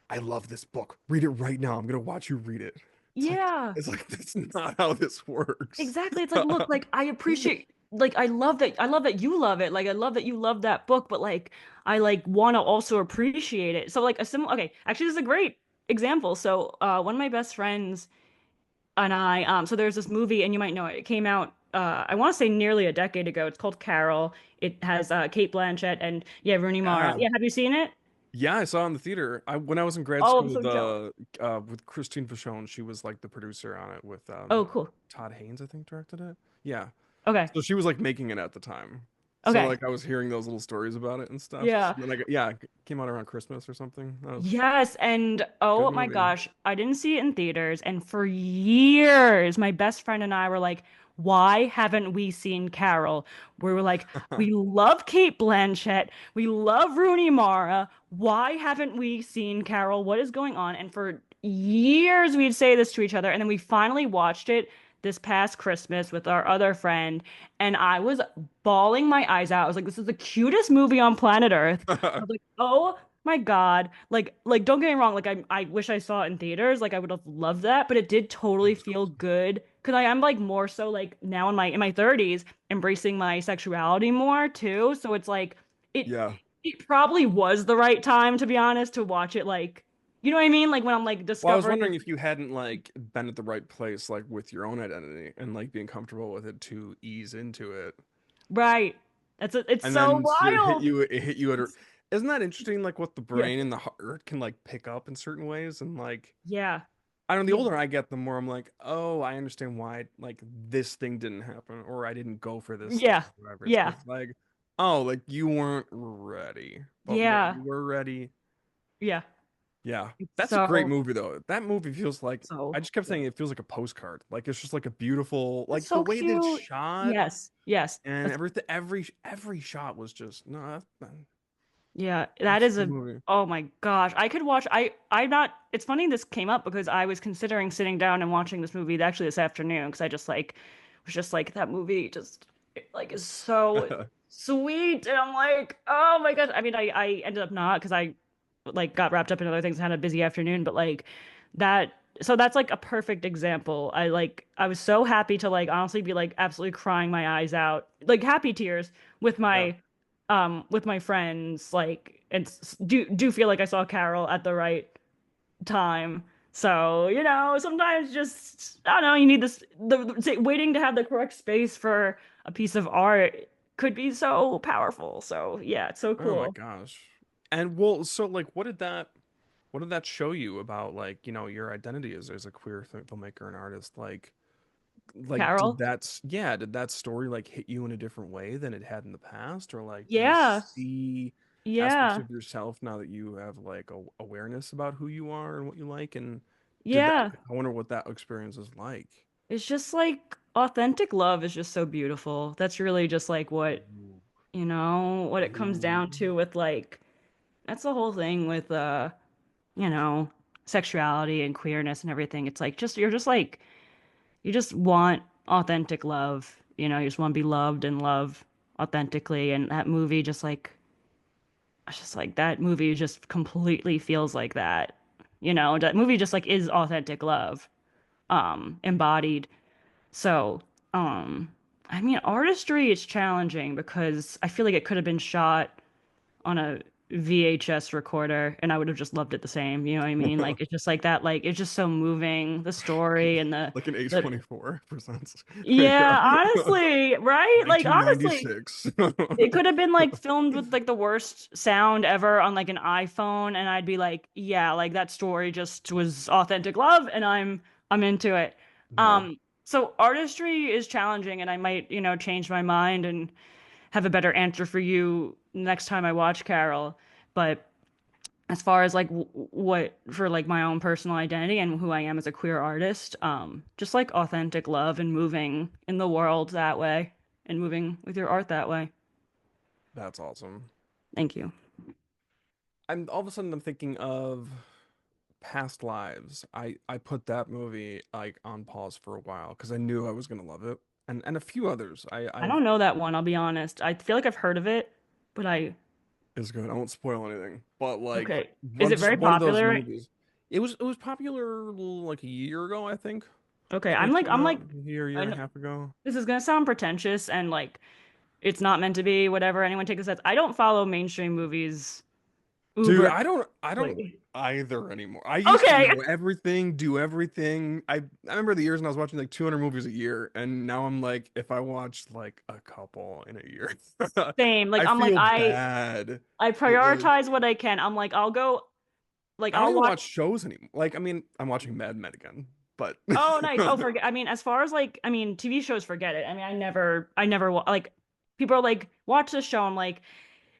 I love this book. Read it right now. I'm gonna watch you read it. yeah. It's like that's not how this works. Exactly. It's like, look, like I appreciate like I love that you love it. Like I love that you love that book, but like I like want to also appreciate it. So like a similar okay, actually this is a great example. So one of my best friends and I so there's this movie and you might know it. It came out I want to say nearly a decade ago. It's called Carol. It has Kate Blanchett and yeah, Rooney Mara. Yeah. Yeah, have you seen it? Yeah, I saw it in the theater. I when I was in grad Oh, I'm school, so jealous. the with Christine Vachon, she was like the producer on it with Oh, cool. Todd Haynes, I think, directed it. Yeah. Okay. So she was like making it at the time. So Okay. like I was hearing those little stories about it and stuff. So Yeah. then yeah, it came out around Christmas or something. That was Yes, and good oh my movie. gosh, I didn't see it in theaters, and for years, my best friend and I were like, why haven't we seen Carol? We were like, we love Kate Blanchett, we love Rooney Mara. Why haven't we seen Carol? What is going on? And for years, we'd say this to each other, and then we finally watched it this past Christmas with our other friend, and I was bawling my eyes out. I was like, this is the cutest movie on planet Earth. I was like, oh my God. Like don't get me wrong, like I wish I saw it in theaters. Like I would have loved that, but it did totally feel good because I am like more so like now in my 30s embracing my sexuality more too. So it's like it Yeah. it probably was the right time to be honest to watch it like you know what I mean? Like when I'm like Well, I was discovering wondering if you hadn't like been at the right place like with your own identity and like being comfortable with it to ease into it. right. It's And so then wild. it hit you at a, It's, isn't that interesting like what the yeah. brain and the heart can like pick up in certain ways and like Yeah. I don't know, the Yeah. older I get, the more I'm like, oh, I understand why like this thing didn't happen or I didn't go for this thing Yeah. or whatever. It's Yeah. because like, oh, like you weren't ready. But when Yeah. you were ready, Yeah. yeah. It's That's a great so movie though. That movie feels like I so just kept good. saying it feels like a postcard. Like it's just like a beautiful It's like the so way that it's cute. shot Yes, yes. and That's everything every shot was just no, yeah, that that's a is good a movie. oh my gosh. I could watch I'm not it's funny this came up because I was considering sitting down and watching this movie actually this afternoon because I just like was just like that movie just like is so sweet and I'm like, oh my gosh. I mean I ended up not because I like got wrapped up in other things and had a busy afternoon, but like that so that's like a perfect example. I was so happy to like honestly be like absolutely crying my eyes out, like happy tears Yeah. with my friends like and do feel like I saw Carol at the right time. So, you know, sometimes just I don't know, you need this waiting to have the correct space for a piece of art could be so powerful. So, yeah, it's so Oh my cool. gosh. And well, so like what did that show you about like, your identity as a queer filmmaker and artist? Like Carol? did that story like hit you in a different way than it had in the past or like do you Yeah. see aspects Yeah. of yourself now that you have like a awareness about who you are and what you like and did that Yeah. I wonder what that experience is like. It's just like authentic love is just so beautiful. That's really just like what, Ooh. you know, what it comes Ooh. down to with like that's the whole thing with you know, sexuality and queerness and everything. It's like just you're just like you just want authentic love. You know, you just want to be loved and love authentically. And that movie just like it's just like that movie just completely feels like that. You know, that movie just like is authentic love, embodied. So, I mean, artistry is challenging because I feel like it could have been shot on a VHS recorder and I would have just loved it the same. You know what I mean? Like it's just like that, like it's just so moving, the story and Like an the A24%. There you yeah, go. honestly, right? Like honestly, 1996. it could have been like filmed with like the worst sound ever on like an iPhone and I'd be like, yeah, like that story just was authentic love and I'm into it. Yeah, So artistry is challenging and I might, change my mind and have a better answer for you next time I watch Carol. But as far as like what for like my own personal identity and who I am as a queer artist, just like authentic love and moving in the world that way and moving with your art that way. that's awesome. Thank you. I'm all of a sudden I'm thinking of Past Lives. I put that movie like on pause for a while because I knew I was gonna love it, and a few others. I I've don't know that one, I'll be honest. I feel like I've heard of it, but is good. I won't spoil anything, but like okay. Is it just very one of those popular? movies. It was popular like a year ago, I think. Okay, I think it came I'm out like, a year I and a know half ago. this is gonna sound pretentious and like it's not meant to be, whatever. Anyone take this as I don't follow mainstream movies Dude, uber I don't closely. either anymore. I used to Okay. know everything, do everything. I remember the years when I was watching like 200 movies a year, and now I'm like, if I watch like a couple in a year, Same. Like I I'm like feel bad. I It like prioritize what I can. I'm like I'll go like I don't I'll even watch. watch shows anymore. Like, I mean, I'm watching Mad Men again, but Oh, nice. Oh, forget. I mean, as far as like, I mean, TV shows, forget it. I mean, I never like. People are like, watch this show. I'm like,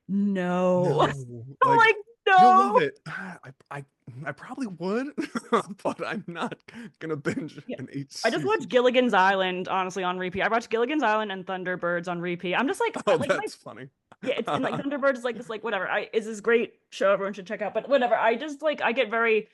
no. no, I'm like like, you'll love no. it. I probably would, but I'm not gonna binge Yeah. an eight I just season. watched Gilligan's Island, honestly, on repeat. I watched Gilligan's Island and Thunderbirds on repeat. I'm just like, Oh, like my that's funny. yeah, it's and like Thunderbirds is like this, like whatever. I is this great show everyone should check out, but whatever. I just like I get very.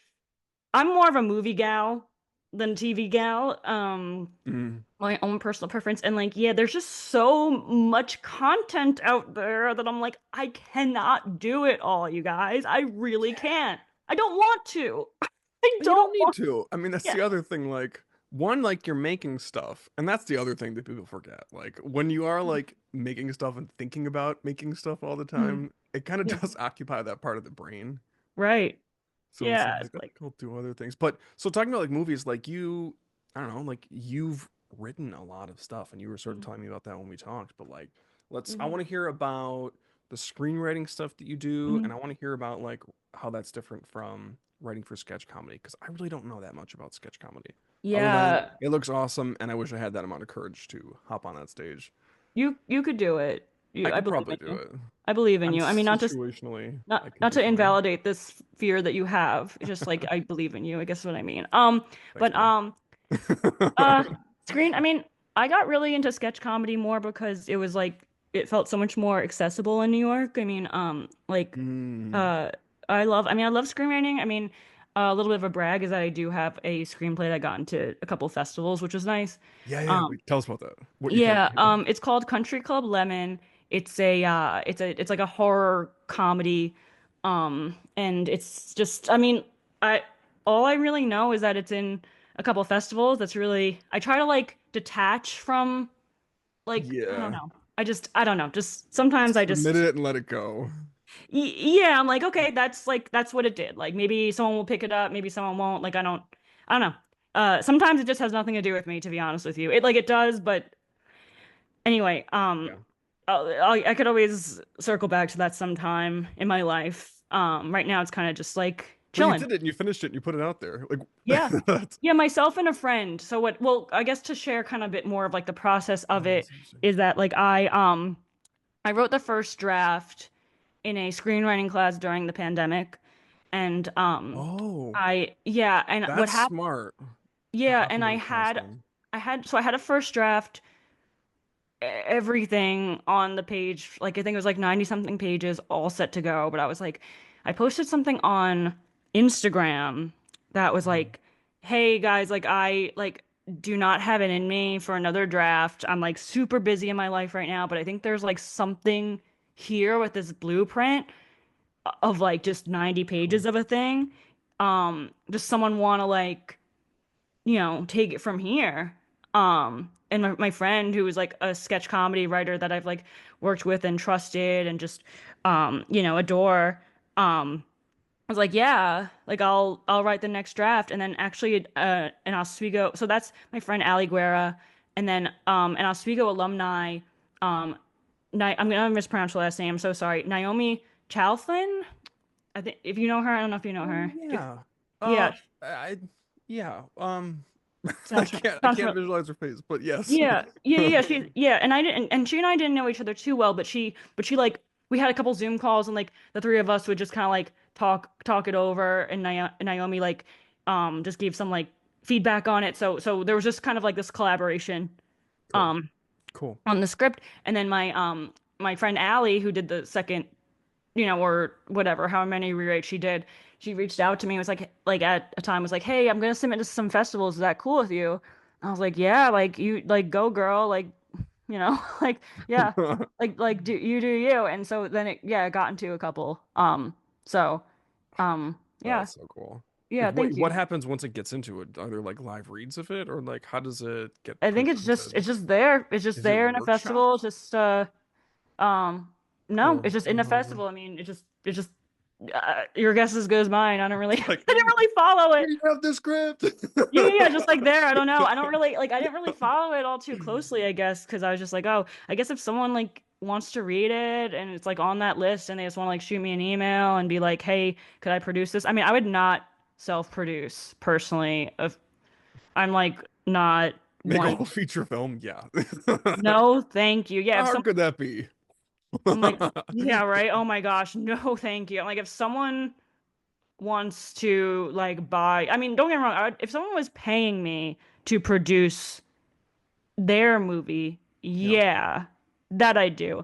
I'm more of a movie gal than TV gal. Mm. My own personal preference. And like, yeah, there's just so much content out there that I'm like, I cannot do it all, you guys. I really can't. I don't want to. I You don't don't need want. to. I mean, that's Yeah. the other thing. Like, one, like you're making stuff, and that's the other thing that people forget. Like, when you are like making stuff and thinking about making stuff all the Mhm. time, it kind of Yeah. does occupy that part of the brain. Right. So it's like Yeah. you It's gotta like, go do other things. But so talking about like movies, like you, I don't know, like you've written a lot of stuff, and you were sort of mhm, telling me about that when we talked. But like, I mhm, want to hear about the screenwriting stuff that you do, and mhm. I want to hear about like how that's different from writing for sketch comedy, because I really don't know that much about sketch comedy. Other than Yeah. it looks awesome, and I wish I had that amount of courage to hop on that stage. You could do it. I I could believe probably in do you. it. I believe in I'm you. I mean, situationally, I can not be to fine. invalidate this fear that you have. It's just like I believe in you. I guess is what I mean. Thanks, But man. Uh, screen. I mean, I got really into sketch comedy more because it was like it felt so much more accessible in New York. I mean, Mm. uh, I love screenwriting. I mean, a little bit of a brag is that I do have a screenplay that got into a couple festivals, which was nice. Yeah, yeah. Um, Wait, tell us about that. What you think? yeah, it's called Country Club Lemon. It's like a horror comedy. And it's just, I mean, I all I really know is that it's in a couple festivals. That's really, I try to like detach from like, I don't Yeah. know. I don't know. Just sometimes I Submit just, it and let it go. yeah, I'm like, okay, that's what it did. Like maybe someone will pick it up, maybe someone won't. Like I don't know. Sometimes it just has nothing to do with me, to be honest with you. It does, but anyway, Yeah. I could always circle back to that sometime in my life. Right now it's kind of just like But you chilling. did it and you finished it and you put it out there. Yeah. Like that's Yeah, myself and a friend. So what, well, I guess to share kind of a bit more of like the process of oh, it that's interesting. is that like I wrote the first draft in a screenwriting class during the pandemic and Oh, I yeah, and what that's happened smart to yeah, hop and into the classroom. I had a first draft everything on the page. Like I think it was like 90 something pages all set to go. But I was like, I posted something on Instagram that was Mhm. like, hey guys, like I like do not have it in me for another draft. I'm like super busy in my life right now, but I think there's like something here with this blueprint of like just 90 Cool. pages of a thing. Does someone want to like, take it from here? and my friend who was like a sketch comedy writer that I've like worked with and trusted and just adore. I was like, yeah, like I'll write the next draft, and then actually an Oswego. So that's my friend Ali Guerra, and then an Oswego alumni. Um, I'm gonna mispronounce the last name. I'm so sorry. Naomi Chalfin. I think if you know her, I don't know if you know Oh her. yeah. Yeah, I yeah. I sounds can't I sounds can't visualize her face, but yes. yeah. And I didn't, and she and I didn't know each other too well, but she like we had a couple Zoom calls, and like the three of us would just kind of like talk it over, and Naomi like just gave some like feedback on it. So there was just kind of like this collaboration Cool. um Cool. on the script, and then my friend Allie, who did the second, or whatever, how many rewrites she did. She reached out to me, was like at a time was like, "Hey, I'm gonna submit to some festivals. Is that cool with you?" I was like, "Yeah, like you like go girl, like like yeah, like do you." And so then it got into a couple. So yeah, That's so cool. Like yeah, what thank what you. happens once it gets into it? Are there like live reads of it or like how does it get I think presented? it's just there. It's just Is it there in a festival. workshopped? Just no, Or it's just in a however. festival. I mean, it's just your guess is as good as mine. I don't really It's I like, didn't really follow here it. you have the script. Yeah, just like there. I don't know. I don't really like I didn't really follow it all too closely, I guess, because I was just like, oh, I guess if someone like wants to read it and it's like on that list and they just want to like shoot me an email and be like, hey, could I produce this? I mean, I would not self-produce personally if I'm like not Make a wanting. whole feature film? Yeah. No, thank you. Yeah, How if hard someone could that be? I'm like, yeah, right. Oh my gosh, no, thank you. I'm like, if someone wants to like buy, I mean, don't get me wrong, if someone was paying me to produce their movie, Yeah. yeah, that I do.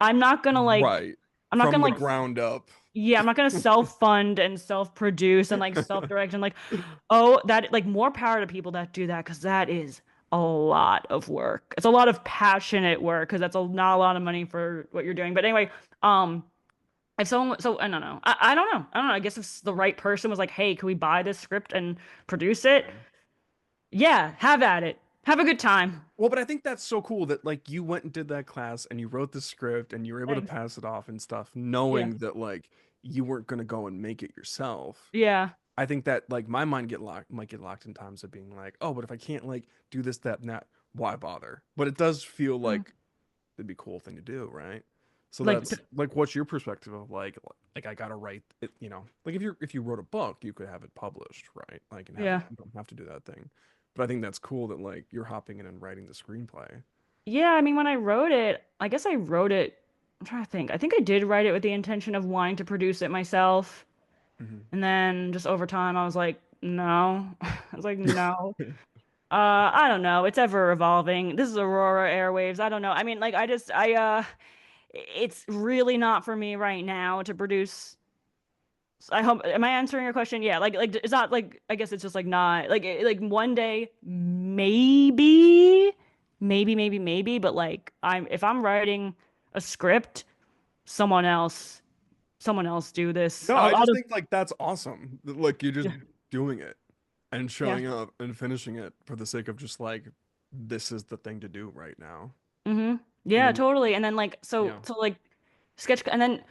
I'm not gonna like, Right. I'm not From gonna the like, ground up. yeah, I'm not gonna self-fund and self-produce and like self-direct and like, oh, that like more power to people that do that because that is a lot of work. It's a lot of passionate work because not a lot of money for what you're doing. But anyway, um, if someone, so I don't know, I don't know, I don't know. I guess if the right person was like, hey, can we buy this script and produce it? Yeah. Yeah, have at it. Have a good time. Well, but I think that's so cool that like you went and did that class and you wrote the script and you were able to Thanks. pass it off and stuff, Yeah. knowing that like you weren't gonna go and make it yourself. Yeah. I think that like my mind might get locked in times of being like, oh, but if I can't like do this, that, and that, why bother? But it does feel Mm. like it'd be a cool thing to do, right? So Like, that's like what's your perspective of like I gotta write it, like if you wrote a book, you could have it published, right? Like and have it yeah. you don't have to do that thing. But I think that's cool that like you're hopping in and writing the screenplay. Yeah, I mean, when I wrote it, I guess I wrote it, I'm trying to think. I think I did write it with the intention of wanting to produce it myself. Hmm. And then just over time, I was like, no. I was like, no. I don't know. It's ever evolving. This is Aurora Airwaves. I don't know. I mean, like, it's really not for me right now to produce. I hope, am I answering your question? Yeah, like it's not like I guess it's just like not like like one day maybe, but like if I'm writing a script, someone else someone else do this. No, I I'll just just think like that's awesome. That, like you're just yeah doing it and yeah. showing up and finishing it for the sake of just like this is the thing to do right now. And Yeah, then totally. And then like yeah. so like sketch and then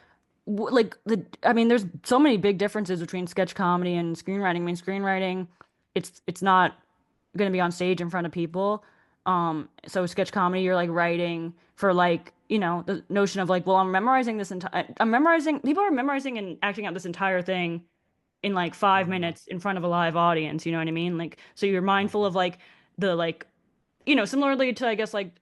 like I mean there's so many big differences between sketch comedy and screenwriting. I mean screenwriting it's not going to be on stage in front of people. So sketch comedy you're like writing for like, the notion of like, well, I'm memorizing people are memorizing and acting out this entire thing in like 5 minutes in front of a live audience, you know what I mean? Like so you're mindful Mhm. of like the like similarly to I guess like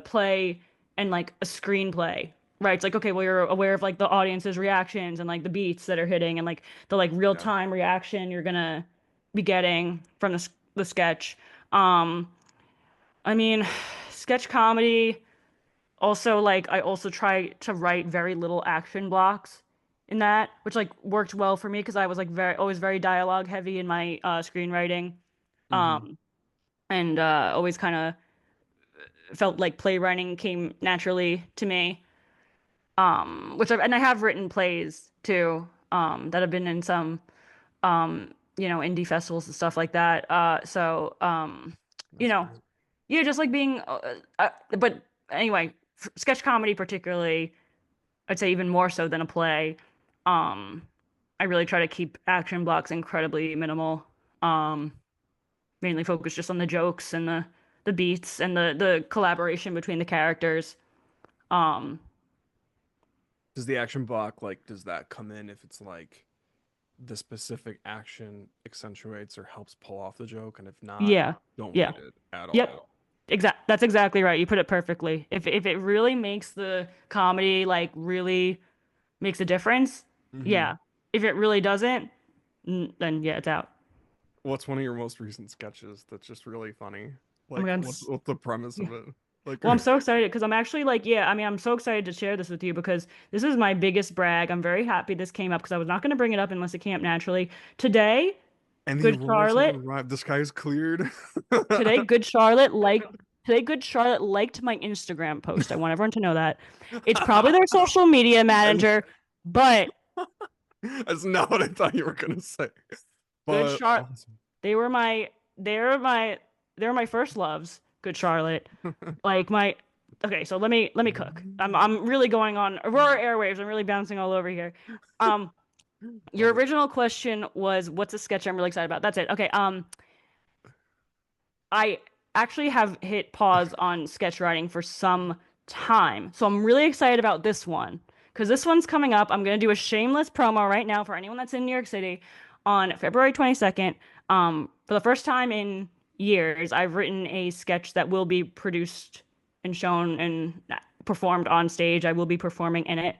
play and like a screenplay, right? It's like okay, well you're aware of like the audience's reactions and like the beats that are hitting and like the like real Yeah. time reaction you're gonna be getting from the sketch. Um, I mean, sketch comedy. Also, like I also try to write very little action blocks in that, which like worked well for me because I was like always very dialogue heavy in my screenwriting. Hmm. Um, and always kind of felt like playwriting came naturally to me. And I have written plays too, that have been in some indie festivals and stuff like that. You That's know, great. Yeah, just like being, but anyway, sketch comedy particularly, I'd say even more so than a play. Um, I really try to keep action blocks incredibly minimal. Um, Mainly focus just on the jokes and the beats and the collaboration between the characters. Um, Does the action block like does that come in if it's like the specific action accentuates or helps pull off the joke, and if not, yeah, don't yeah, need it at yep. all? That's exactly right. You put it perfectly. If it really makes the comedy like really makes a difference, Hmm. yeah. If it really doesn't, then yeah, it's out. What's one of your most recent sketches that's just really funny? Oh my Like, God. what's the premise of it? Like, Well, I'm so excited because I'm actually like, yeah, I mean, I'm so excited to share this with you because this is my biggest brag. I'm very happy this came up because I was not going to bring it up unless it came up naturally. Today, and the Good Auroras have Charlotte, arrived. The sky is cleared. today, Good Charlotte liked today, Good Charlotte liked my Instagram post. I want everyone to know that. It's probably their social media And manager, but that's not what I thought you were gonna say. Good But Charlotte, awesome. they were my they're my they're my first loves, Good Charlotte. Like my okay, so let me cook. I'm really going on Aurora Airwaves. I'm really bouncing all over here. Um, your Love it. original question was what's a sketch I'm really excited about? That's it. Okay. I actually have hit pause on sketch writing for some time. So I'm really excited about this one because this one's coming up. I'm going to do a shameless promo right now for anyone that's in New York City on February 22nd. For the first time in years, I've written a sketch that will be produced and shown and performed on stage. I will be performing in it.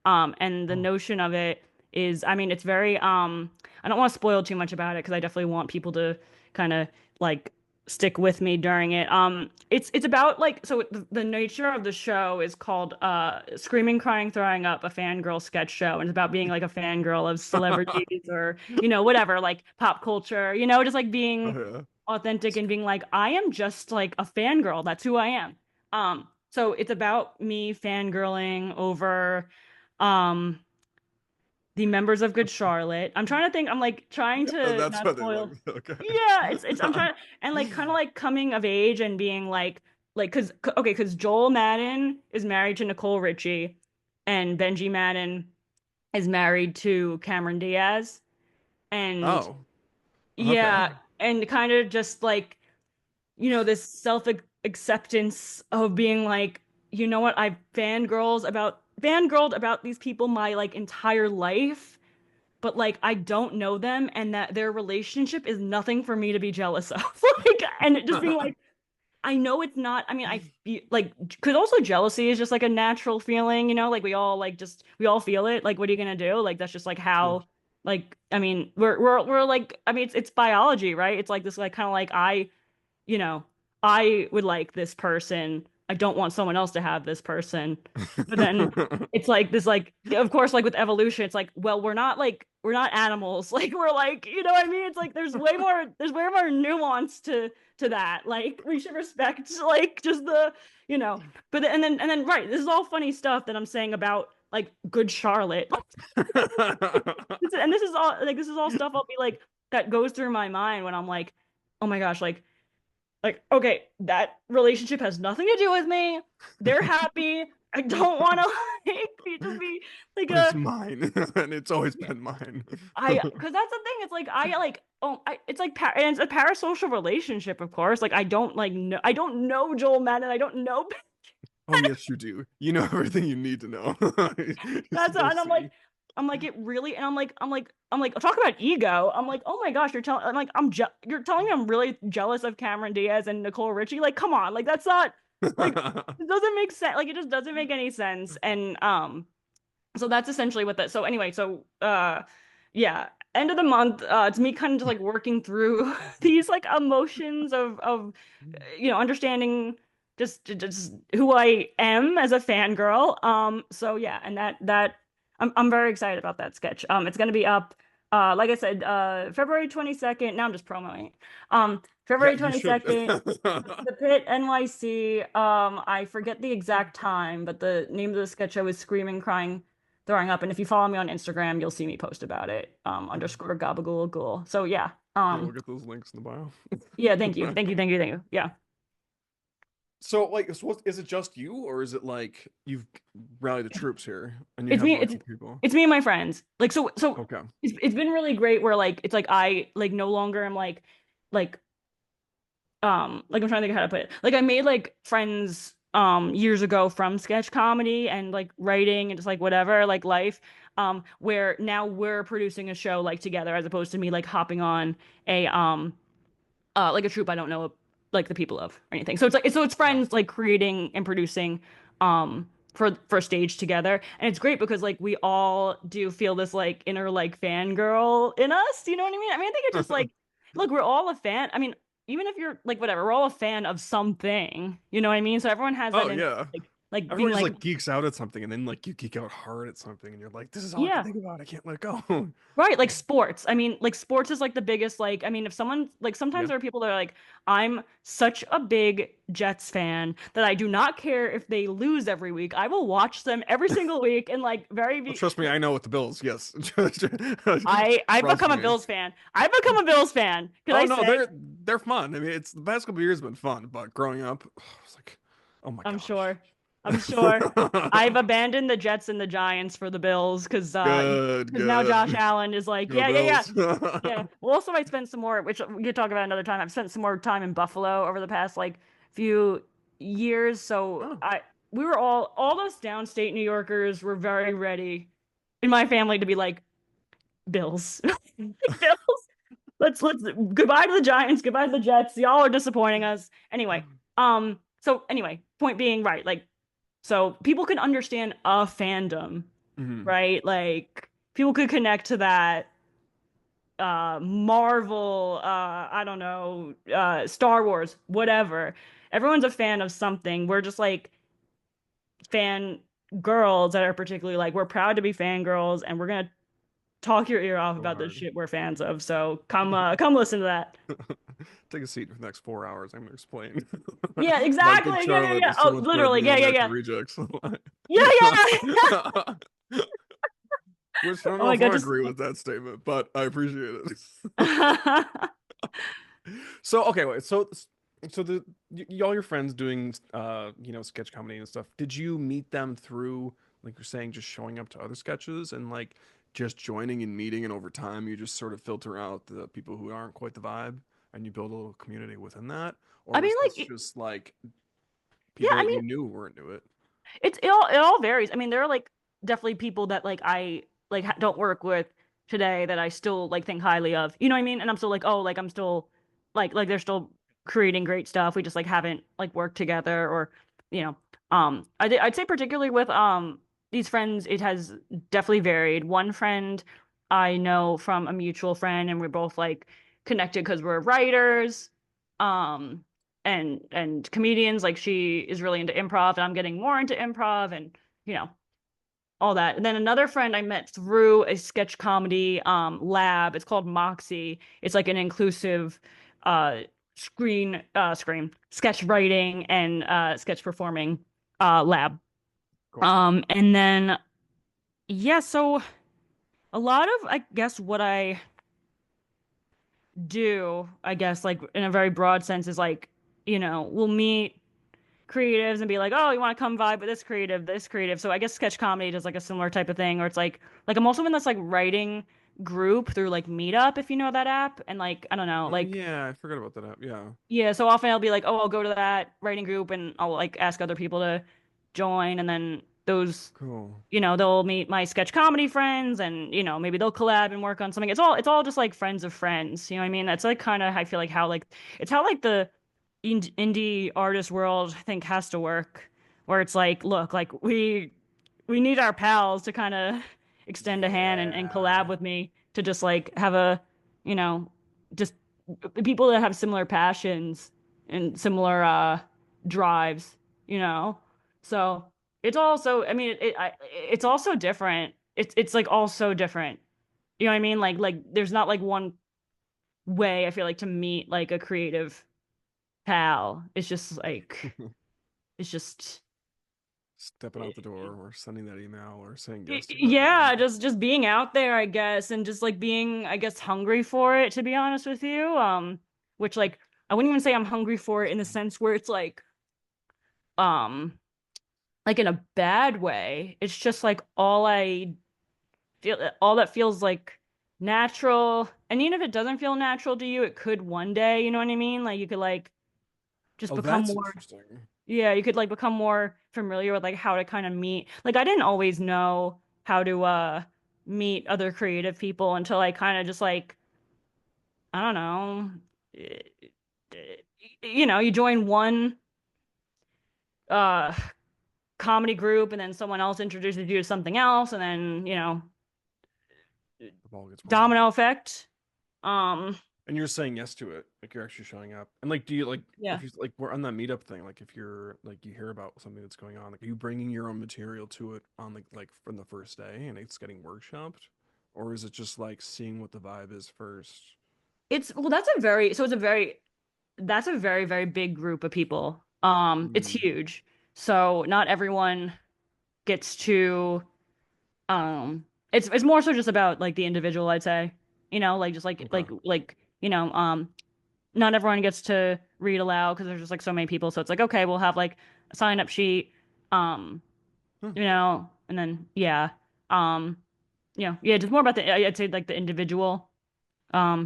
And the Oh, notion of it is, I mean, it's very, I don't want to spoil too much about it because I definitely want people to kind of like stick with me during it. It's about like, so the nature of the show is called Screaming, Crying, Throwing Up, a fangirl sketch show. And it's about being like a fangirl of celebrities or, whatever, like pop culture, just like oh being yeah. authentic and being like, I am just like a fangirl. That's who I am. So it's about me fangirling over um the members of Good Charlotte. I'm trying to think, I'm like trying to That's not why they spoil. love it. Okay. Yeah, it's I'm trying and like kind of like coming of age and being like because Joel Madden is married to Nicole Richie and Benji Madden is married to Cameron Diaz. And Oh, okay. yeah, and kind of just like this self acceptance of being like, you know what, I've fangirled about these people my like entire life, but like I don't know them and that their relationship is nothing for me to be jealous of. Like, and it just being like, I know it's not, I mean, I feel like, because also jealousy is just like a natural feeling, like we all feel it. Like, what are you gonna do? Like, that's just like True. how, like, I mean, we're like, I mean, it's biology, right? It's like this, like, kind of like you know, I would like this person. I don't want someone else to have this person. But then it's like this, like, of course, like with evolution, it's like, well, we're not animals. Like we're like, you know what I mean? It's like there's way more nuance to that. Like we should respect like just the, you know, but and then right, this is all funny stuff that I'm saying about like Good Charlotte. And this is all stuff I'll be like that goes through my mind when I'm like, oh my gosh, like okay, that relationship has nothing to do with me. They're happy. I don't want to like be like But it's a mine, and it's always yeah. been mine. I because that's the thing. It's like it's like and it's a parasocial relationship, of course. Like I don't know Joel Madden. I don't know Oh, yes, you do. You know everything you need to know. You'll and see. I'm like it really and I'm like talk about ego. I'm like oh my gosh, you're telling me I'm really jealous of Cameron Diaz and Nicole Richie. Like come on, like that's not like it doesn't make sense. Like it just doesn't make any sense. And so that's essentially what that so anyway so yeah, end of the month, it's me kind of just like working through these like emotions of understanding just who I am as a fangirl. So yeah, and that I'm very excited about that sketch. It's gonna be up like I said, February 22nd. Now I'm just promoting it. Yeah, February you should. 22nd, the Pit NYC. I forget the exact time, but the name of the sketch show is Screaming, Crying, Throwing Up. And if you follow me on Instagram, you'll see me post about it. Underscore Gabagool Ghoul. So yeah. Yeah, we'll get those links in the bio. Yeah, thank you. Thank you. Thank you. Thank you. Yeah. So like, is it just you, or is it like you've rallied the troops here and you It's have me. a bunch of people? It's me and my friends. Like so Okay. it's been really great where like it's like I like no longer am like like I'm trying to think of how to put it. Like I made like friends years ago from sketch comedy and like writing and just like whatever, like life. Where now we're producing a show like together as opposed to me like hopping on a like a troupe I don't know like the people of or anything. So it's like so it's Yeah. friends like creating and producing for stage together. And it's great because like we all do feel this like inner like fangirl in us. You know what I mean? I mean, I think it's just like look, we're all a fan. I mean, even if you're like whatever, we're all a fan of something. You know what I mean? So everyone has that Oh in yeah. like being Everyone just like like geeks out at something, and then like you geek out hard at something, and you're like, "This is all I can yeah. think about. I can't let go." Right, like sports. I mean, like sports is like the biggest like I mean, if someone like sometimes Yeah. there are people that are like I'm such a big Jets fan that I do not care if they lose every week. I will watch them every single week and like Well, trust me, I know what the Bills. Yes. I've Trust become a me. Bills fan. I've become a Bills fan. Could Oh I no, say? they're fun. I mean, it's the past couple of years have been fun, but growing up, it's like, oh my I'm gosh. sure. I'm sure. I've abandoned the Jets and the Giants for the Bills Good, because now Josh good. Allen is like, Go yeah, yeah, yeah. Bills. Yeah. Well, also I spent some more, which we could talk about another time. I've spent some more time in Buffalo over the past like few years. So Oh. we were all those downstate New Yorkers were very ready in my family to be like Bills. Like Bills. Let's goodbye to the Giants, goodbye to the Jets. Y'all are disappointing us. Anyway, so anyway, point being, right, like so people can understand a fandom, Mhm. right? Like people could connect to that Marvel, I don't know, Star Wars, whatever. Everyone's a fan of something. We're just like fan girls that are particularly like we're proud to be fangirls and we're gonna talk your ear off Go about the hard. shit we're fans of. So come listen to that. Take a seat for the next 4 hours. I'm gonna explain Yeah, why exactly. Good Yeah, yeah, Charlotte yeah. is so Oh, much better than literally. the Yeah, All yeah, American yeah. Rejects. Yeah, yeah. Which I don't Oh know my if God, I just agree with that statement, but I appreciate it. So okay, wait. So all your friends doing sketch comedy and stuff. Did you meet them through like you're saying just showing up to other sketches and like just joining and meeting and over time you just sort of filter out the people who aren't quite the vibe and you build a little community within that? Or I mean, was this like, just like yeah, people I that mean, you knew weren't into it? it all varies. I mean, there are like definitely people that like I like don't work with today that I still like think highly of. You know what I mean? And I'm still like, oh, like I'm still like they're still creating great stuff. We just like haven't like worked together or you know. I'd say particularly with these friends, it has definitely varied. One friend I know from a mutual friend, and we're both like connected because we're writers. Um, and comedians like she is really into improv and I'm getting more into improv and you know all that. And then another friend I met through a sketch comedy lab. It's called Moxie. It's like an inclusive uh screen sketch writing and sketch performing lab. Cool. And then yeah, so a lot of I guess what I do, I guess like in a very broad sense is like, we'll meet creatives and be like, oh, you want to come vibe with this creative, this creative. So I guess sketch comedy does like a similar type of thing, or it's like I'm also in this like writing group through like Meetup, if you know that app. And like, I don't know, Oh like yeah, I forgot about that app. Yeah. yeah, so often I'll be like, oh, I'll go to that writing group and I'll like ask other people to join, and then those, Cool. they'll meet my sketch comedy friends, and maybe they'll collab and work on something. It's all just like friends of friends. You know what I mean? That's like kind of I feel like how like it's how like the indie artist world I think has to work, where it's like, look, like we need our pals to kind of extend a hand and collab Yeah. with me to just like have a, you know, just people that have similar passions and similar drives, you know. So it's also, I mean, it's also different. It's like also different. You know what I mean? Like there's not like one way I feel like to meet like a creative pal. It's just like it's just Stepping out the door or sending that email or saying yes to that yeah, thing. just being out there, I guess, and just like being, I guess, hungry for it, to be honest with you. Which like I wouldn't even say I'm hungry for it in the sense where it's like um like in a bad way. It's just like all that feels like natural. And even if it doesn't feel natural to you, it could one day, you know what I mean? Like you could like just Oh, become that's more, interesting. yeah, you could like become more familiar with like how to kind of meet. Like I didn't always know how to meet other creative people until I kind of just like, I don't know, eh, you join one uh comedy group and then someone else introduces you to something else and then, The ball gets rolling. domino effect. Um, And you're saying yes to it, like you're actually showing up. And like, do you like yeah. if you like we're on that meetup thing? Like, if you're like you hear about something that's going on, like, are you bringing your own material to it on like from the first day and it's getting workshopped, or is it just like seeing what the vibe is first? It's well, that's a very, very big group of people. It's Mm, huge. So not everyone gets to it's more so just about like the individual, I'd say. Like just okay. not everyone gets to read aloud because there's just like so many people. So it's like, okay, we'll have like a sign up sheet, um, Huh. and then yeah. Um, yeah, just more about I'd say like the individual.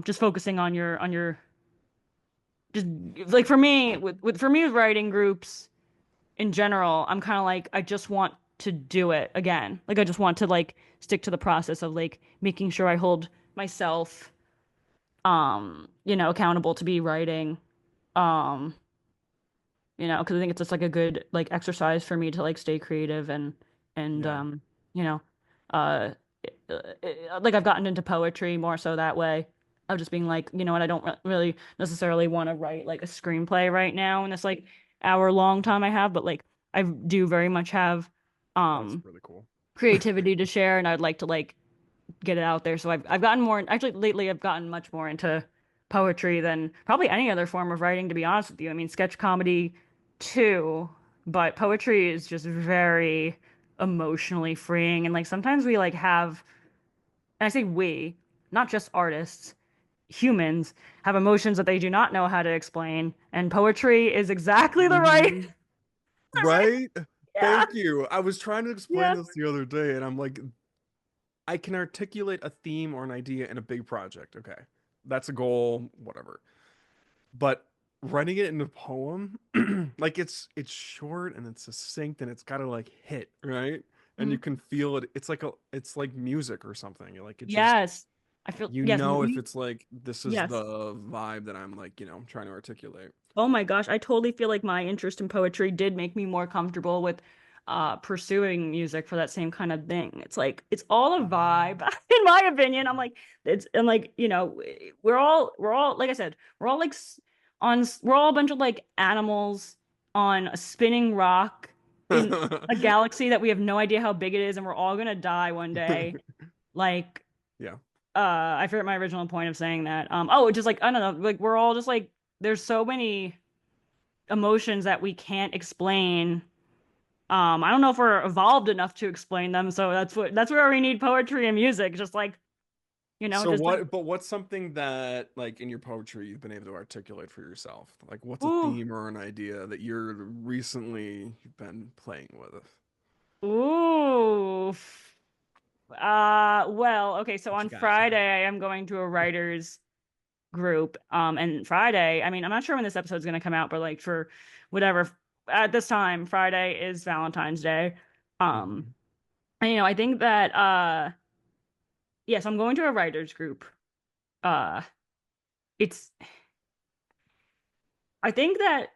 Just focusing on your just like for me with writing groups in general, I'm kind of like I just want to do it again. Like I just want to like stick to the process of like making sure I hold myself accountable to be writing. Um, because I think it's just like a good like exercise for me to like stay creative and Yeah, you know, uh, like I've gotten into poetry more so that way of just being like, you know what, I don't really necessarily want to write like a screenplay right now in this like hour long time I have, but like I do very much have that's um really cool. creativity to share and I'd like to like get it out there. So I've gotten more actually lately I've gotten much more into poetry than probably any other form of writing, to be honest with you. I mean, sketch comedy too, but poetry is just very emotionally freeing. And like sometimes we like have, and I say we, not just artists, humans have emotions that they do not know how to explain. And poetry is exactly the right, Hmm. Right? yeah, Thank you. I was trying to explain yeah. this the other day, and I'm like, I can articulate a theme or an idea in a big project. Okay, that's a goal, whatever. But writing it in a poem, like it's short and it's succinct and it's gotta like hit, right? And you Mhm. can feel it. It's like music or something. Like, it just, Yes. I feel, you yes, know, if it's like this is yes. the vibe that I'm like, trying to articulate. Oh my gosh, I totally feel like my interest in poetry did make me more comfortable with pursuing music for that same kind of thing. It's like it's all a vibe, in my opinion. I'm like it's and like, we're all like I said, we're all like we're all a bunch of like animals on a spinning rock in a galaxy that we have no idea how big it is and we're all gonna die one day. Like Yeah. I forget my original point of saying that. Oh, just like I don't know, like we're all just like there's so many emotions that we can't explain. I don't know if we're evolved enough to explain them, so that's where we need poetry and music. Just like, So just like, what's something that, like, in your poetry you've been able to articulate for yourself? Like, what's a ooh, theme or an idea that you're recently been playing with? ooh. Well, okay, so What on you got, Shay? Friday I am going to a writers group. And Friday, I mean, I'm not sure when this episode's gonna come out, but like for whatever at this time, Friday is Valentine's Day. Um, Hmm. and I think that yes, I'm going to a writers group. Uh, it's I think that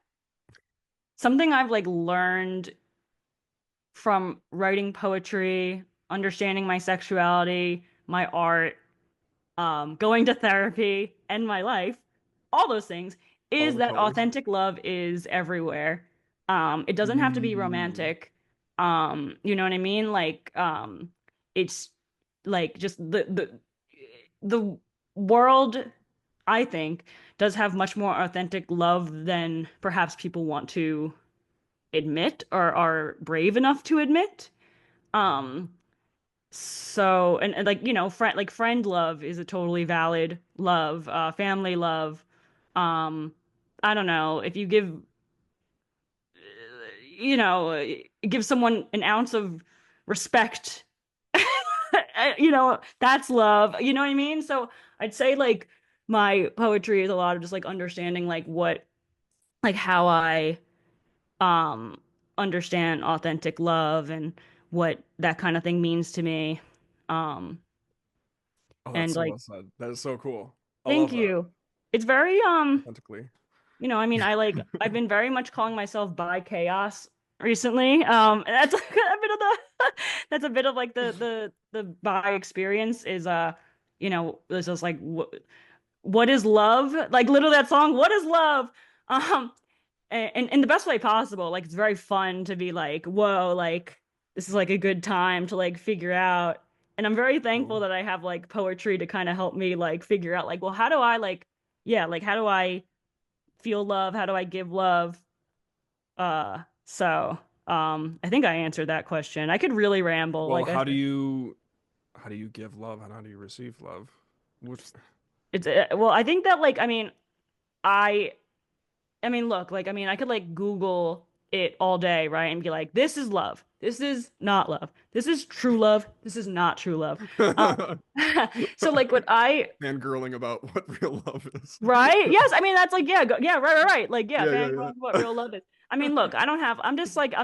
something I've like learned from writing poetry, understanding my sexuality, my art, going to therapy, and my life, all those things, All is the that colors. authentic love is everywhere. It doesn't have to be Mm. romantic. You know what I mean? Like, it's like just the world, I think, does have much more authentic love than perhaps people want to admit or are brave enough to admit. Um, so and like friend love is a totally valid love, family love. I don't know if you give give someone an ounce of respect, that's love. You know what I mean? So I'd say like my poetry is a lot of just like understanding like like how I um understand authentic love and what that kind of thing means to me. Um Oh, that's and so like well said. That is so cool. I thank love that. you. It's very Authentically. I mean, I've been very much calling myself bi chaos recently. And that's like a bit of the that's a bit of like the bi experience is this is like what is love? Like literally that song, what is love? Um and in the best way possible. Like it's very fun to be like, whoa, like this is like a good time to like figure out. And I'm very thankful Cool. that I have like poetry to kind of help me like figure out like, well, how do I like yeah, like how do I feel love? How do I give love? So I think I answered that question. I could really ramble, Well, like I said. how do you give love and how do you receive love? Which It's well, I think that like I I mean, look, like, I mean, I could like Google it all day, right? And be like, this is love. This is not love. This is true love. This is not true love. Um, so like what I, fangirling about what real love is. right? Yes, I mean, that's like, yeah, yeah, right. Like, yeah, Yeah, yeah, fangirling what yeah. real love is. I mean, look, I'm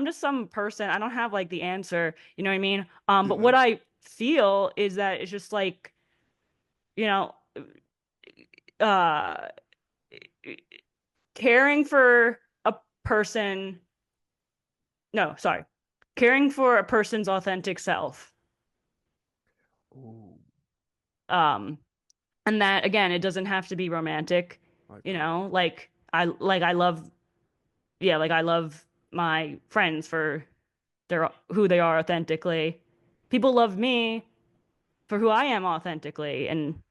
just some person. I don't have like the answer. You know what I mean? But Yeah. what I feel is that it's just like, you know, uh, caring for a person no, sorry. Caring for a person's authentic self. Ooh, Um, and that again, it doesn't have to be romantic, I like that. like I love like I love my friends for their who they are authentically. People love me for who I am authentically, and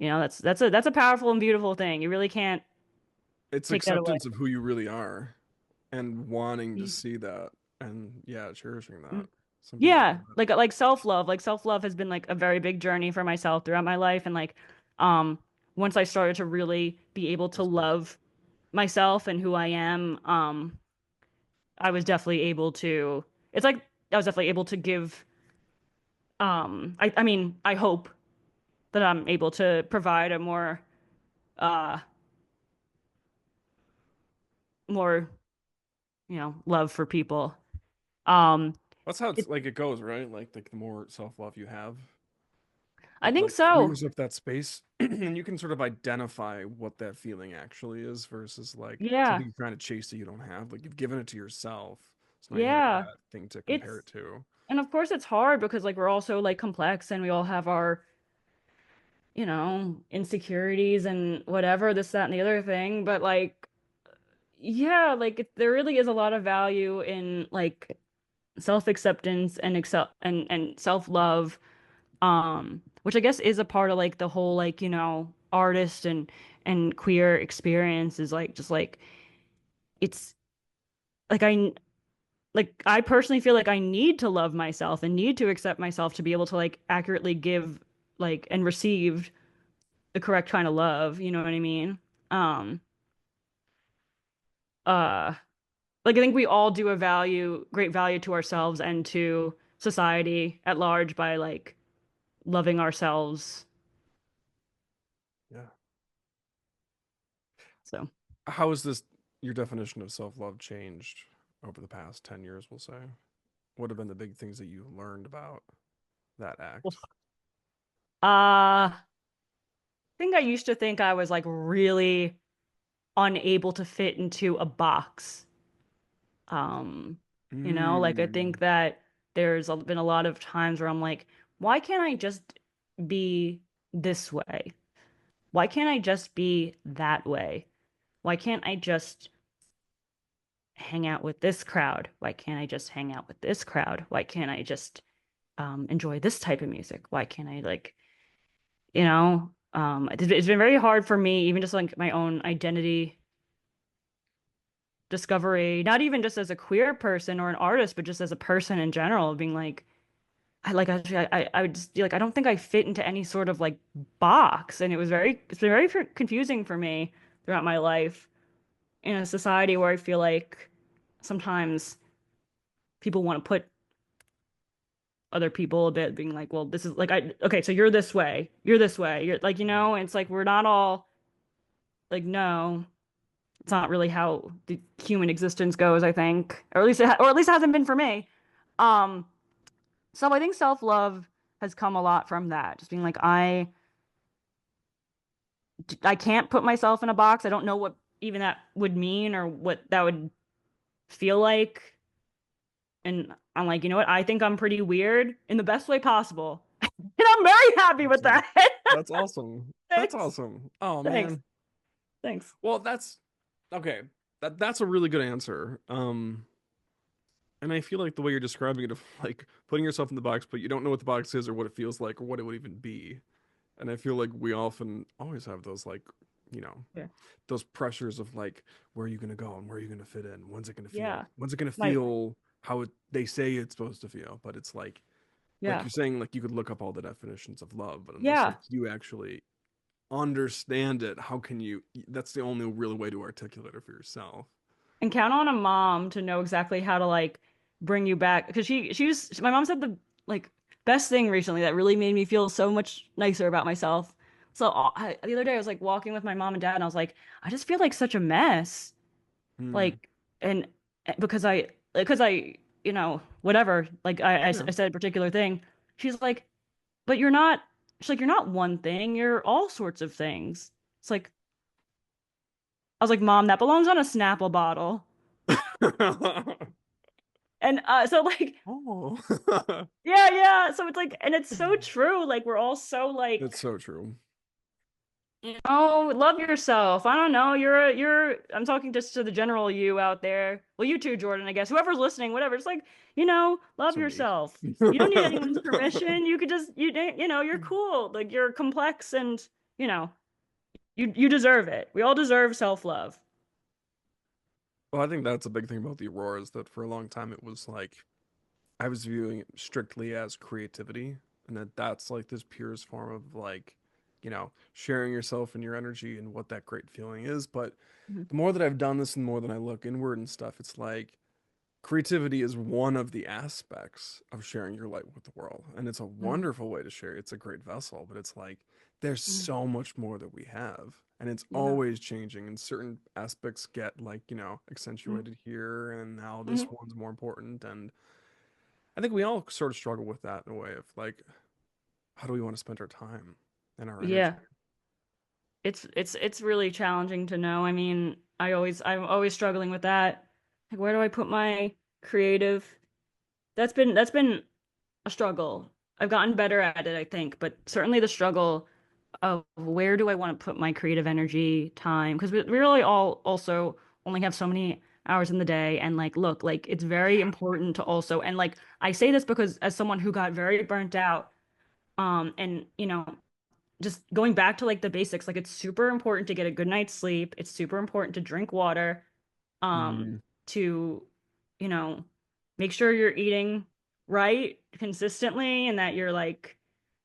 that's a powerful and beautiful thing. You really can't It's take that away. acceptance of who you really are and wanting to see that and yeah, cherishing that. Something like Yeah, that. like self-love. Like self-love has been like a very big journey for myself throughout my life and like um once I started to really be able to That's cool. love myself and who I am, I was definitely able to it's like I was definitely able to give I mean, I hope that I'm able to provide a uh more, love for people. Um That's how it's it, like it goes, right? Like the more self-love you have, I it think like so. clears up that space and you can sort of identify what that feeling actually is versus like Yeah. something you're trying to chase that you don't have. Like you've given it to yourself. So now you have Yeah. that thing to compare It's it to. and of course it's hard because like we're all so like complex and we all have our insecurities and whatever, this, that, and the other thing. But like, yeah, like there really is a lot of value in like self-acceptance and and self-love, which I guess is a part of like the whole like, artist and queer experience is like just like it's like I personally feel like I need to love myself and need to accept myself to be able to like accurately give like and receive the correct kind of love, you know what I mean? Um, uh, like I think we all do a great value to ourselves and to society at large by like loving ourselves. Yeah. So, How has this your definition of self-love changed over the past 10 years, we'll say? What have been the big things that you learned about that act? I think I used to think I was like really unable to fit into a box. Um, like I think Mm. that been a lot of times where I'm like, why can't I just be this way? Why can't I just be that way? Why can't I just hang out with this crowd? Why can't I just hang out with this crowd? Why can't I just enjoy this type of music? Why can't I like, it's been very hard for me, even just like my own identity discovery, not even just as a queer person or an artist, but just as a person in general, being like, I would just be like, I don't think I fit into any sort of like box. And it's been very confusing for me throughout my life in a society where I feel like sometimes people want to put other people a bit, being like, well, this is like, okay, so you're this way, you're this way, you're like, and it's like we're not all like, no, it's not really how the human existence goes, I think, or at least it hasn't been for me. Um, so I think self-love has come a lot from that, just being like, I can't put myself in a box. I don't know what even that would mean or what that would feel like. And I'm like, you know what? I think I'm pretty weird in the best way possible. And I'm very happy with Awesome. that. That's awesome. That's Thanks. awesome. Oh Thanks. man. Thanks. Well, that's okay. That's a really good answer. And I feel like the way you're describing it of like putting yourself in the box, but you don't know what the box is or what it feels like or what it would even be. And I feel like we often always have those like, you know, Yeah. those pressures of like, where are you gonna go and where are you gonna fit in? When's it gonna feel? Yeah. When's it gonna Like, feel how they say it's supposed to feel? But it's like yeah. you're saying, like you could look up all the definitions of love, but unless Yeah. like you actually understand it, how can you? That's the only real way to articulate it for yourself. And count on a mom to know exactly how to like bring you back because my mom said the like best thing recently that really made me feel so much nicer about myself. So the other day I was like walking with my mom and dad and I was like, I just feel like such a mess. Hmm. Like, and because I, whatever, like Yeah. I said a particular thing. She's like, but you're not, she's like, you're not one thing, you're all sorts of things. It's like, I was like, Mom, that belongs on a Snapple bottle. And so like, Oh, yeah, yeah. So it's like, and it's so true. Like we're all so it's like, so true. love yourself. I don't know. I'm talking just to the general you out there. Well, you too, Jordan, I guess. Whoever's listening, whatever. It's like, love So me. yourself. You don't need anyone's permission. You could just, you're cool. Like you're complex and, you know, you deserve it. We all deserve self-love. Well, I think that's a big thing about the Aurora is that for a long time it was like I was viewing it strictly as creativity, and that's like this purest form of like, sharing yourself and your energy and what that great feeling is. But Mhm. the more that I've done this and more that I look inward and stuff, it's like creativity is one of the aspects of sharing your light with the world. And it's a Mhm. wonderful way to share. It's a great vessel, but it's like there's Mhm. so much more that we have. And it's Yeah. always changing, and certain aspects get like, Mhm. accentuated here, and now this Mhm. one's more important. And I think we all sort of struggle with that in a way of like, how do we want to spend our time and our energy? Yeah. It's really challenging to know. I mean, I'm always struggling with that. Like, where do I put my creative? That's been a struggle. I've gotten better at it, I think, but certainly the struggle of where do I want to put my creative energy, time? Because we really all also only have so many hours in the day. And like, look, like it's very important to also, and like I say this because as someone who got very burnt out, and just going back to like the basics, like it's super important to get a good night's sleep. It's super important to drink water, Mm. to, you know, make sure you're eating right consistently and that you're like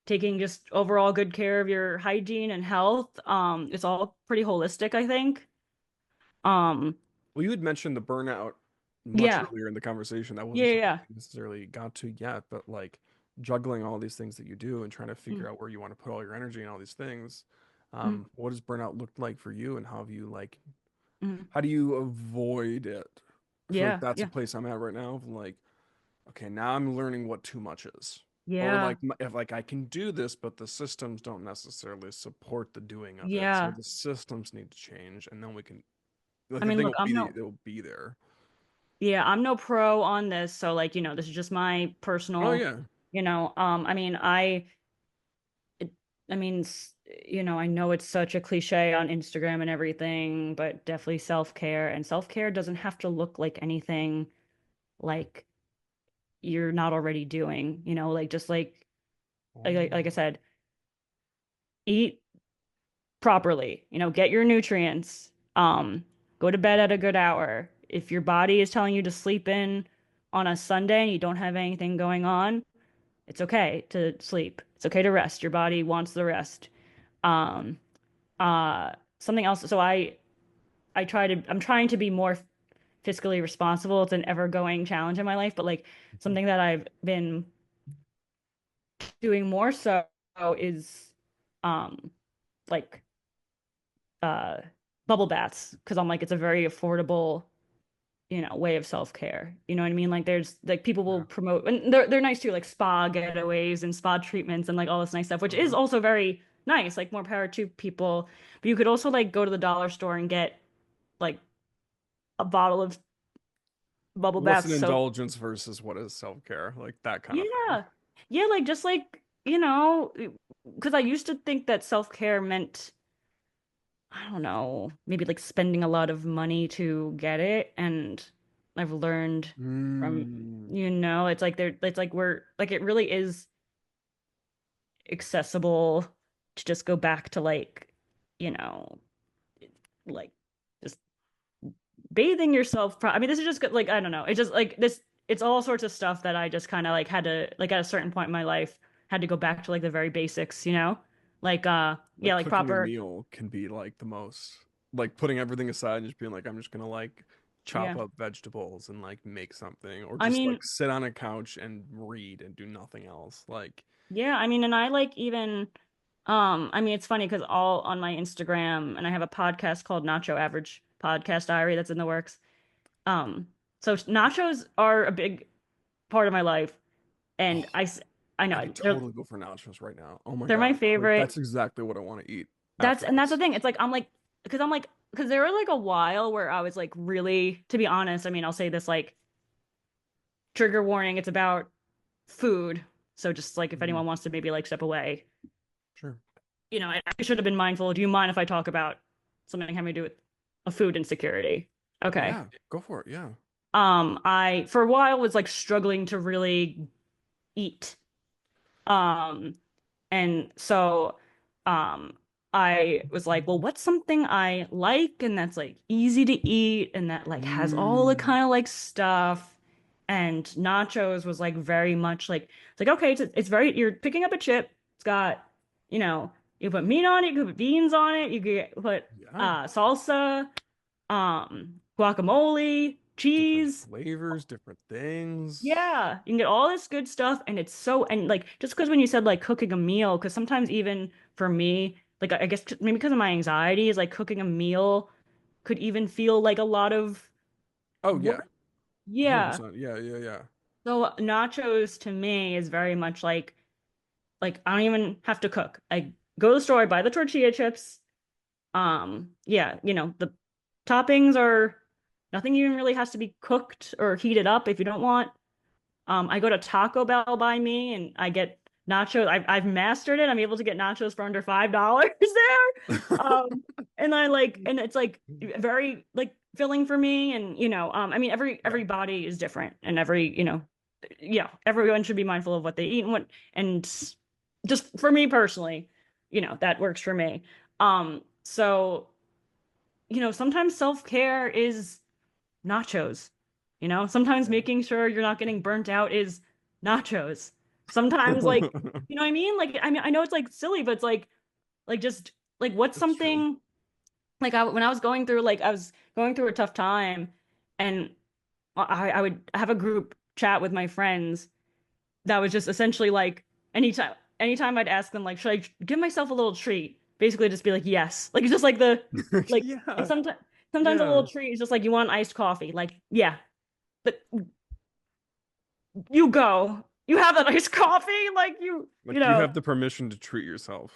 taking just overall good care of your hygiene and health. It's all pretty holistic, I think. Um, Well, you had mentioned the burnout much yeah. earlier in the conversation. That Yeah, wasn't yeah, something yeah. we necessarily got to yet, but like juggling all these things that you do and trying to Mm, figure out where you want to put all your energy and all these things. mm, What does burnout look like for you, and how have you like, mm. how do you avoid it? I feel like Yeah, that's a yeah. place I'm at right now. Of like, okay, now I'm learning what too much is. Or Yeah. like, if like I can do this, but the systems don't necessarily support the doing of it. So Yeah. the systems need to change, and then we can like I the mean, thing look, will be it will be there. I'm no pro on this, so like, this is just my Oh personal, yeah. I mean, it, I mean, I know it's such a cliche on Instagram and everything, but definitely self-care. And self-care doesn't have to look like anything like you're not already doing, like just like I Oh. said, eat properly, get your nutrients, go to bed at a good hour. If your body is telling you to sleep in on a Sunday and you don't have anything going on, it's okay to sleep. It's okay to rest. Your body wants the rest. Um, something else. So I'm trying to be more fiscally responsible. It's an ever-going challenge in my life, but like Mhm. something that I've been doing more so is um like uh bubble baths because I'm like it's a very affordable, way of self-care. You know what I mean? Like there's like people will Yeah. promote and they're nice too, like spa getaways and spa treatments and like all this nice stuff, which is Uh-huh. also very nice, like more power to people. But you could also like go to the dollar store and get like a bottle of bubble What's bath an soap. indulgence versus what is self-care? Like that kind of thing. Yeah. Yeah, like just like, because I used to think that self-care meant, I don't know, maybe like spending a lot of money to get it. And I've learned from, Mm. it's like it really is accessible to just go back to like, you know, like just bathing yourself. I mean, this is just good, like, I don't know. It's just like this, it's all sorts of stuff that I just kind of like had to, like, at a certain point in my life, had to go back to like the very basics, Like, yeah, Like like cooking a proper, meal can be like the most like putting everything aside and just being like I'm just gonna like chop yeah. up vegetables and like make something or I just mean, like sit on a couch and read and do nothing else. Like yeah, I mean, and I like even, I mean, it's funny because all on my Instagram, and I have a podcast called Nacho Average Podcast Diary that's in the works. Um, so nachos are a big part of my life, oh, and I I know could totally go for nachos right now. Oh my they're my God. Like favorite. that's exactly what I want to eat That's after and that's the this. thing. It's like because there was like a while where I was like really, to be honest, I mean, I'll say this like trigger warning, it's about food. So just like if Mhm. anyone wants to maybe like step away, Sure. I should have been mindful. Do you mind if I talk about something having to do with a food insecurity? Okay. Yeah, go for it. Yeah. I for a while was like struggling to really eat. Um, And so I was like, well, what's something I like and that's like easy to eat and that like has all the Mm. kind of like stuff. And nachos was like very much like it's like okay, it's very you're picking up a chip. It's got, you put meat on it, you can put beans on it, you can put Yeah. salsa, guacamole, Different cheese. flavors, different things. Yeah, you can get all this good stuff, and it's so and like just because when you said like cooking a meal, because sometimes even for me, like I guess maybe because of my anxiety, is like cooking a meal could even feel like a lot of Oh yeah. work. Yeah. 100%. Yeah, yeah, yeah. So nachos to me is very much like I don't even have to cook. I go to the store, I buy the tortilla chips. Yeah, the toppings are nothing even really has to be cooked or heated up if you don't want. I go to Taco Bell by me and I get nachos. I've mastered it. I'm able to get nachos for under $5 there. And it's like very like filling for me. And I mean Yeah. every body is different and yeah, everyone should be mindful of what they eat and just for me personally, that works for me. So sometimes self-care is nachos. Sometimes Yeah. making sure you're not getting burnt out is nachos. Sometimes like, you know what I mean? Like I mean I know it's like silly, but it's like just like what's It's true. something like when I was going through a tough time and I would have a group chat with my friends that was just essentially like anytime I'd ask them like should I give myself a little treat? Basically just be like yes. Like it's just like the like Yeah. sometimes a Yeah. little treat is just like you want iced coffee. Like yeah, but you go. You have that iced coffee, like you Like you know. have the permission to treat yourself.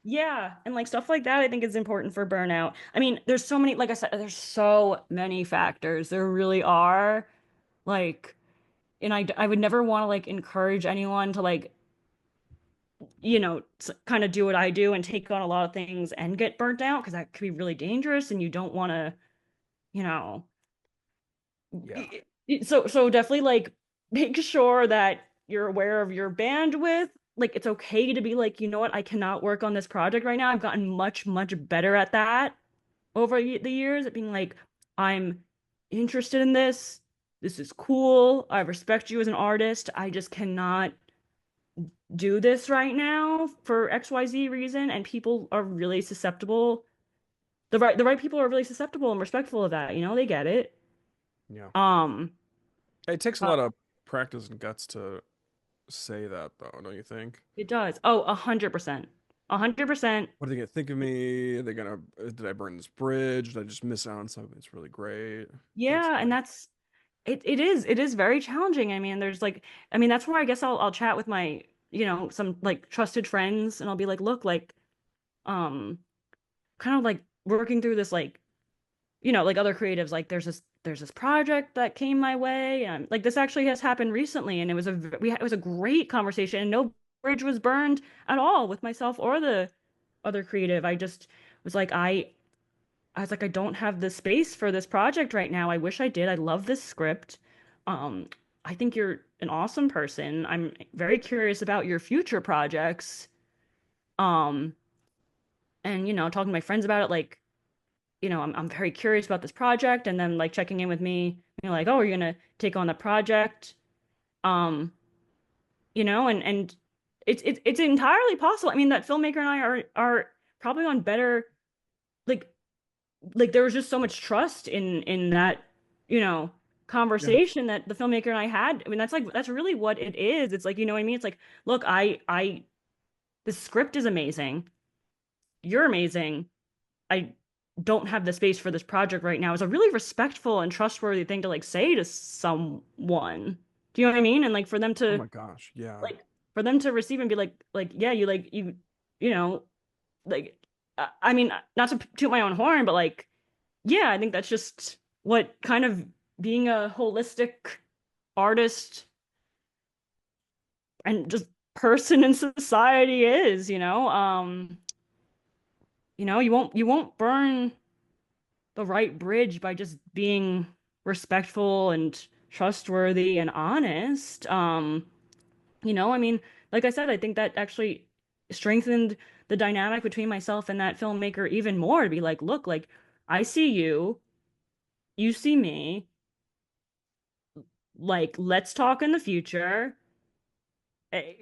Yeah, and like stuff like that I think is important for burnout. I mean, there's so many, like I said, there's so many factors. There really are. Like, and I would never want to like encourage anyone to like, kind of do what I do and take on a lot of things and get burnt out because that could be really dangerous and you don't want to, you know, Yeah. so definitely like make sure that you're aware of your bandwidth. Like it's okay to be like, you know what, I cannot work on this project right now. I've gotten much, much better at that over the years at being like, I'm interested in this. This is cool. I respect you as an artist. I just cannot do this right now for XYZ reason. And people are really susceptible. The right people are really susceptible and respectful of that. They get it. Yeah. Um, It takes a uh, lot of practice and guts to say that, though, don't you think? it does. Oh, 100%. 100%. What are they gonna think of me? Are they gonna did I burn this bridge? Did I just miss out on something that's really great? But it's Yeah, and like, it is very challenging. I mean, there's like I mean, that's where I guess I'll chat with my, some like trusted friends and I'll be like, "Look, like um kind of like working through this like, like other creatives like there's this project that came my way and like this actually has happened recently and it was a great conversation and no bridge was burned at all with myself or the other creative. I just was like I was like, I don't have the space for this project right now. I wish I did. I love this script. Um, I think you're an awesome person. I'm very curious about your future projects. Um, and talking to my friends about it, like, I'm very curious about this project, and then like checking in with me, like, oh, are you gonna take on the project? Um, and it's entirely possible. I mean, that filmmaker and I are probably on better like there was just so much trust in that you know yeah. conversation that the filmmaker and I had. I mean, that's really what it is. It's like, you know what I mean? It's like, look, I the script is amazing, you're amazing, I don't have the space for this project right now. It's a really respectful and trustworthy thing to like say to someone. Do you know what I mean? And like Oh my gosh, yeah. like for them to receive and be like yeah, you know like I mean, not to toot my own horn, but like, yeah, I think that's just what kind of being a holistic artist and just person in society is. You won't burn the right bridge by just being respectful and trustworthy and honest. I mean, like I said, I think that actually strengthened the dynamic between myself and that filmmaker even more to be like, look, like I see you, you see me, like let's talk in the future. Eh,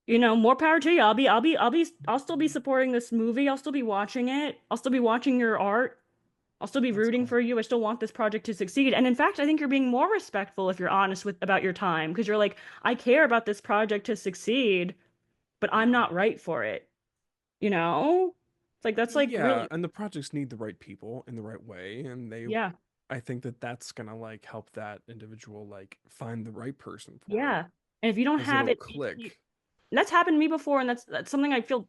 more power to you. I'll still be supporting this movie. I'll still be watching it. I'll still be watching your art. I'll still be That's rooting cool. for you. I still want this project to succeed. And in fact, I think you're being more respectful if you're honest with about your time because you're like, I care about this project to succeed, but I'm Yeah. not right for it. You know? It's like that's like Yeah, really and the projects need the right people in the right way, and yeah. I think that that's gonna like help that individual like find the right person for it, Yeah. And if you don't because have it'll it, click. that's happened to me before, and that's something I feel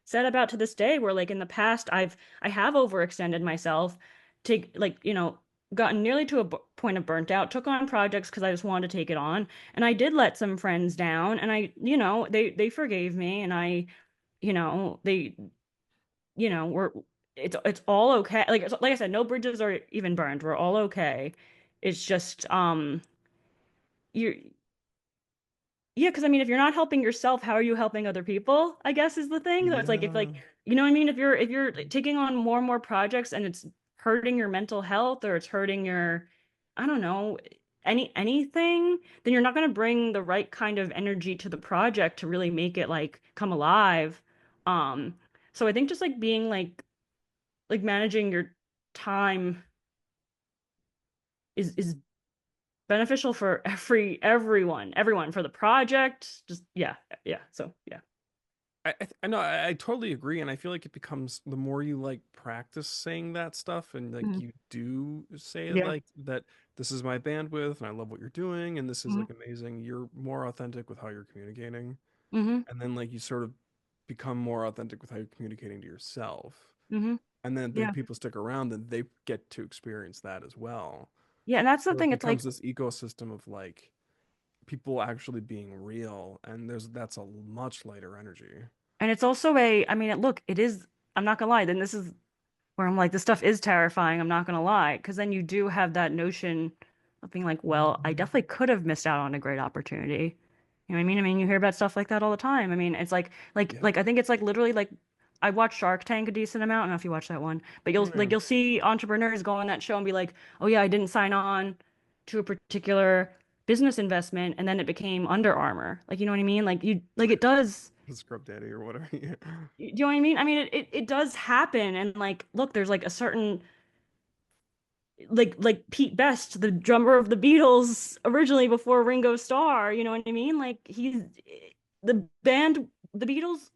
sad about to this day, where like in the past I have overextended myself, take like, gotten nearly to a point of burnt out, took on projects because I just wanted to take it on, and I did let some friends down, and they forgave me, and they we're it's all okay. Like I said, no bridges are even burned. We're all okay. It's just you yeah, because I mean, if you're not helping yourself, how are you helping other people? I guess is the thing. So it's like if Yeah. like what I mean, if you're taking on more and more projects and it's hurting your mental health or it's hurting your, I don't know, anything, then you're not going to bring the right kind of energy to the project to really make it like come alive. Um, so I think just like being like managing your time is beneficial for everyone for the project. Just yeah, yeah. So yeah. I know I totally agree, and I feel like it becomes the more you like practice saying that stuff, and like Mhm. you do say Yeah. like that this is my bandwidth, and I love what you're doing, and this is Hmm. like amazing. You're more authentic with how you're communicating, Hmm. and then like you sort of become more authentic with how you're communicating to yourself, Hmm. and then the Yeah. people stick around, and they get to experience that as well. Yeah, and that's the So it thing. It's like, becomes this ecosystem of like people actually being real, and that's a much lighter energy. and it's also I mean, look, it is. I'm not gonna lie. Then this is where I'm like, this stuff is terrifying. I'm not gonna lie, because then you do have that notion of being like, well, I definitely could have missed out on a great opportunity. You know what I mean? I mean, you hear about stuff like that all the time. I mean, it's like, Yeah. I think it's like literally like I watch Shark Tank a decent amount. I don't know if you watch that one, but Yeah. you'll see entrepreneurs go on that show and be like, oh yeah, I didn't sign on to a particular business investment, and then it became Under Armour. Like, you know what I mean? Like it does. The scrub daddy or whatever. Yeah. Do you know what I mean? I mean, it does happen. And like, look, there's like a certain, like Pete Best, the drummer of the Beatles originally before Ringo Starr, you know what I mean? Like he's the band, the Beatles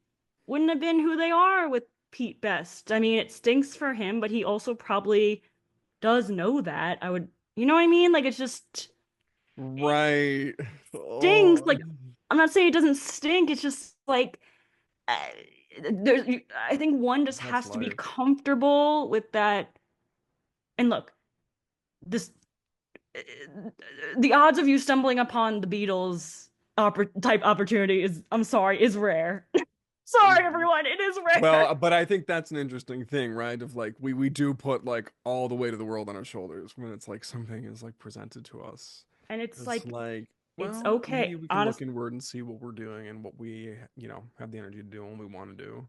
wouldn't have been who they are with Pete Best. I mean, it stinks for him, but he also probably does know that. I would, you know what I mean? Like it's just it Right. stings. Oh, Like I'm not saying it doesn't stink. It's just like uh, there's, I think one just that's has to be life. comfortable with that. And look, this the odds of you stumbling upon the Beatles type opportunity is, I'm sorry, is rare. Sorry, everyone, it is rare. Well, but I think that's an interesting thing, right? Of like we do put like all the weight of the world on our shoulders when it's like something is like presented to us. And it's It's like, like, it's well, okay. maybe we can look Honest, inward and see what we're doing and what we, have the energy to do and what we want to do.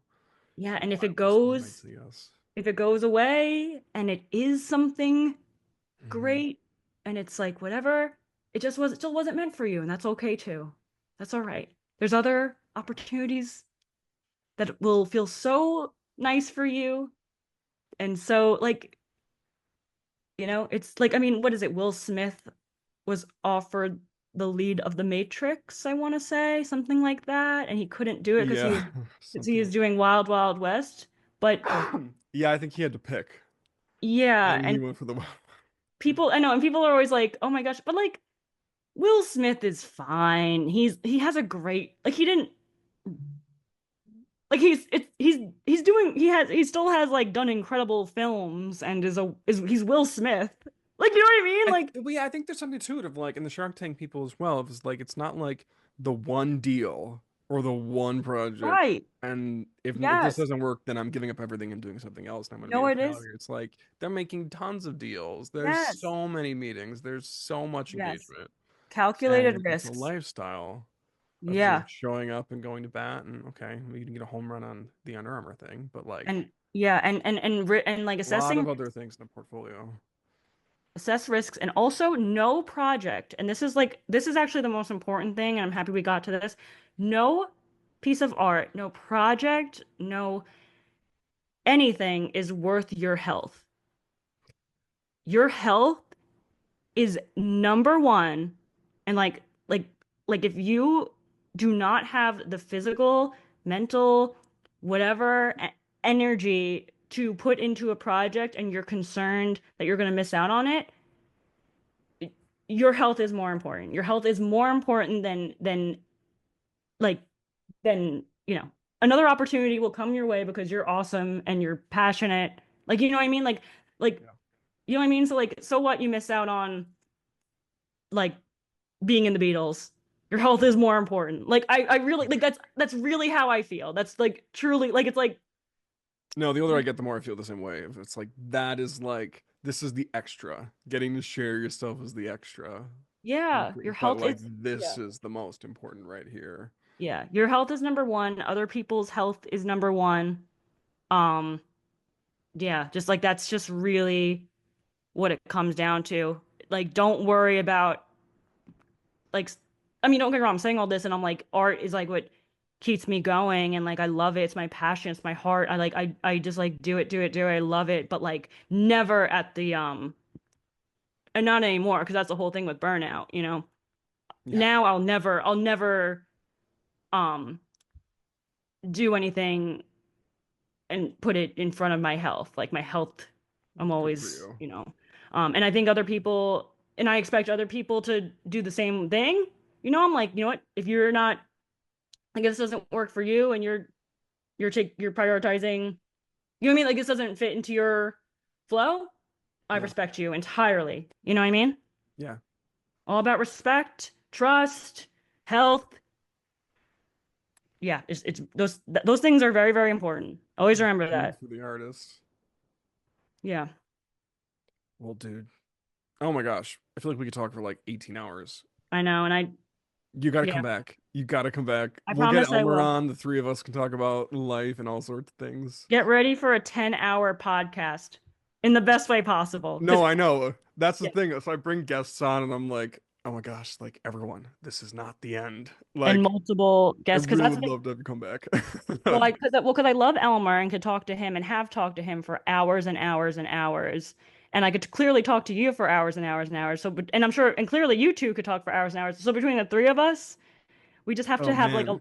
yeah. And And why else we might see us. if it goes away and it is something Mhm. great, and it's like whatever, it still wasn't meant for you, and that's okay too. That's all right. There's other opportunities that will feel so nice for you, and so like it's like, I mean, what is it? Will Smith was offered the lead of The Matrix, I want to say, something like that, and he couldn't do it Yeah, because he something is like doing Wild Wild West. But that. Yeah, I think he had to pick, yeah, and he and went for the. people, I know, and people are always like, "Oh my gosh," but like Will Smith is fine. He has a great, like, he didn't, like, he's doing, he still has like done incredible films and he's Will Smith. Like, you know what I mean? Like, Well, yeah, I think there's something to it of like in the Shark Tank people as well. It's like it's not like the one deal or the one project, right. and if this Yes. doesn't work, then I'm giving up everything and doing something else, and I'm going to be No, a it is. failure. It's like they're making tons of deals. There's Yes. so many meetings. There's so much Yes. engagement, and Calculated it's a risks. lifestyle of just Yeah. showing up and going to bat. And okay, we can get a home run on the Under Armour thing, but like And yeah, and like a lot of other things in the portfolio. assess risks, and also no project. And this is actually the most important thing, and I'm happy we got to this. No piece of art, no project, no anything is worth your health. Your health is number one. And like if you do not have the physical, mental, whatever energy to put into a project, and you're concerned that you're going to miss out on it, your health is more important. Your health is more important like than, another opportunity will come your way because you're awesome and you're passionate. Like, you know what I mean? Like, Yeah. you know what I mean? So like, so what, you miss out on like being in the Beatles. Your health is more important. Like I really like, that's really how I feel. That's like truly, like, it's like, No, the older I get, the more I feel the same way. If it's like that is like this is the extra. Getting to share yourself is the extra. yeah, your But health like is, this yeah. is the most important right here. Yeah, your health is number one. Other people's health is number one. Um, yeah, just like that's just really what it comes down to. Like, don't worry about like, I mean, don't get me wrong, I'm saying all this and I'm like, art is like what keeps me going, and like I love it. It's my passion, it's my heart. I just like do it. I love it, but like never at the and not anymore, because that's the whole thing with burnout. Yeah, Now I'll never um do anything and put it in front of my health. Like my health, I'm good for always, you. and I think other people, and I expect other people to do the same thing. I'm like, you know what? If you're not, like, this doesn't work for you, and you're prioritizing, you know what I mean? Like, this doesn't fit into your flow. I Yeah, respect you entirely. You know what I mean? yeah. All about respect, trust, health. Yeah, it's those things are very, very important. Always remember Food that. for the artist. Yeah, Well, dude. Oh my gosh. I feel like we could talk for like 18 hours. I know, and You got to yeah, come back. You got to come back. I We'll get promise I Elmer will. on. The three of us can talk about life and all sorts of things. Get ready for a 10-hour podcast in the best way possible. No, Because I know. That's the yeah, thing. So I bring guests on and I'm like, oh my gosh, like everyone, this is not the end. and Like, multiple I guests, because really that's would love to have you come back. because I love Elmer and could talk to him and have talked to him for hours and hours and hours. and I could clearly talk to you for hours and hours and hours. So, and I'm sure, and clearly you two could talk for hours and hours. So between the three of us, we just have Oh to have like man.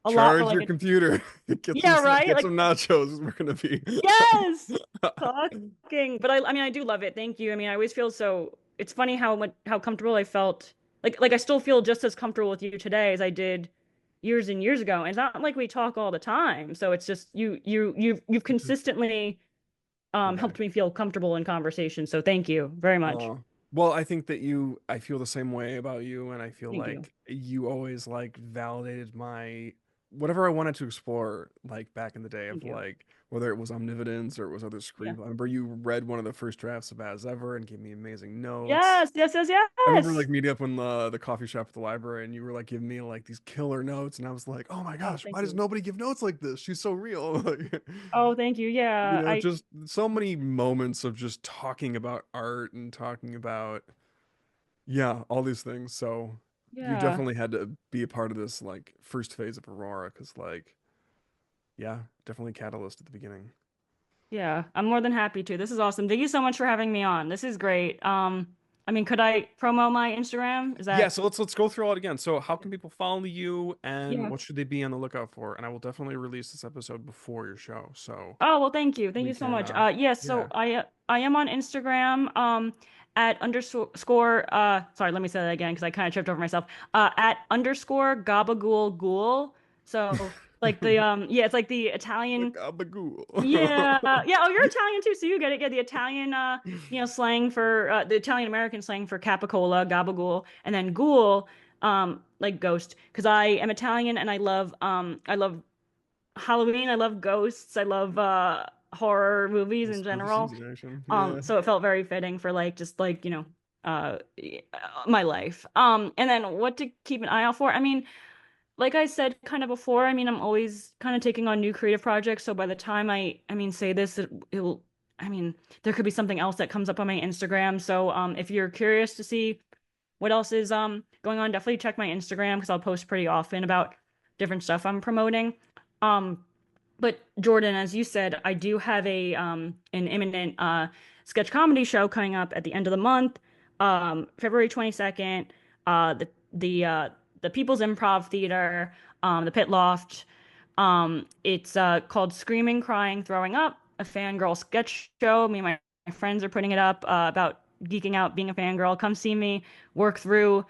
a lot for Charge like your a, computer. Get some yeah, right? get Like, some nachos. We're gonna be. yes, talking. But I mean, I do love it. Thank you. I mean, I always feel so, it's funny how comfortable I felt. Like I still feel just as comfortable with you today as I did years and years ago. And it's not like we talk all the time. So it's just you've consistently Yeah. helped me feel comfortable in conversation. So thank you very much. Well, I think that I feel the same way about you, and I feel Thank you. like you always like validated my whatever I wanted to explore, like back in the day Thank of you. like whether it was omnividence or it was other Yeah. screen. I remember you read one of the first drafts of As Ever and gave me amazing notes. Yes, yes, yes, I remember yes. like meeting up in the coffee shop at the library, and you were like giving me like these killer notes, and I was like, oh my Oh, gosh, thank why does you. nobody give notes like this? She's so real. Like, Oh, thank you. you Yeah, know, just so many moments of just talking about art and talking about yeah, all these things. So you yeah, definitely had to be a part of this like first phase of Aurora, because like yeah, definitely catalyst at the beginning. yeah. I'm more than happy to. This is awesome. Thank you so much for having me on. This is great. I mean, could I promo my Instagram? Is Yeah, that so let's go through all it again. So how can people follow you, and yeah. what should they be on the lookout for? And I will definitely release this episode before your show, so Oh, well, thank you. Thank we you so can much. Yes, yeah. so I am on Instagram at underscore sorry, let me say that again because I kind of tripped over myself. At underscore gabagool ghoul. So like the yeah, it's like the The Italian. gabagool. Yeah. Yeah, oh, you're Italian too, so you get it. Yeah, the Italian slang for the Italian American slang for capicola, gabagool, and then ghoul like ghost because I am Italian and I love Halloween. I love ghosts. I love horror movies The in spooky general. season action. Yeah. So it felt very fitting for like just like, uh my life. And then what to keep an eye out for? I mean, like I said kind of before, I mean, I'm always kind of taking on new creative projects, so by the time I mean say this it will I mean, there could be something else that comes up on my Instagram. So if you're curious to see what else is going on, definitely check my Instagram because I'll post pretty often about different stuff I'm promoting. Um but Jordan, as you said, I do have a an imminent sketch comedy show coming up at the end of the month, February 22nd. The People's Improv Theater, the Pit Loft. It's called Screaming, Crying, Throwing Up, a fangirl sketch show. Me and my friends are putting it up about geeking out, being a fangirl. Come see me work through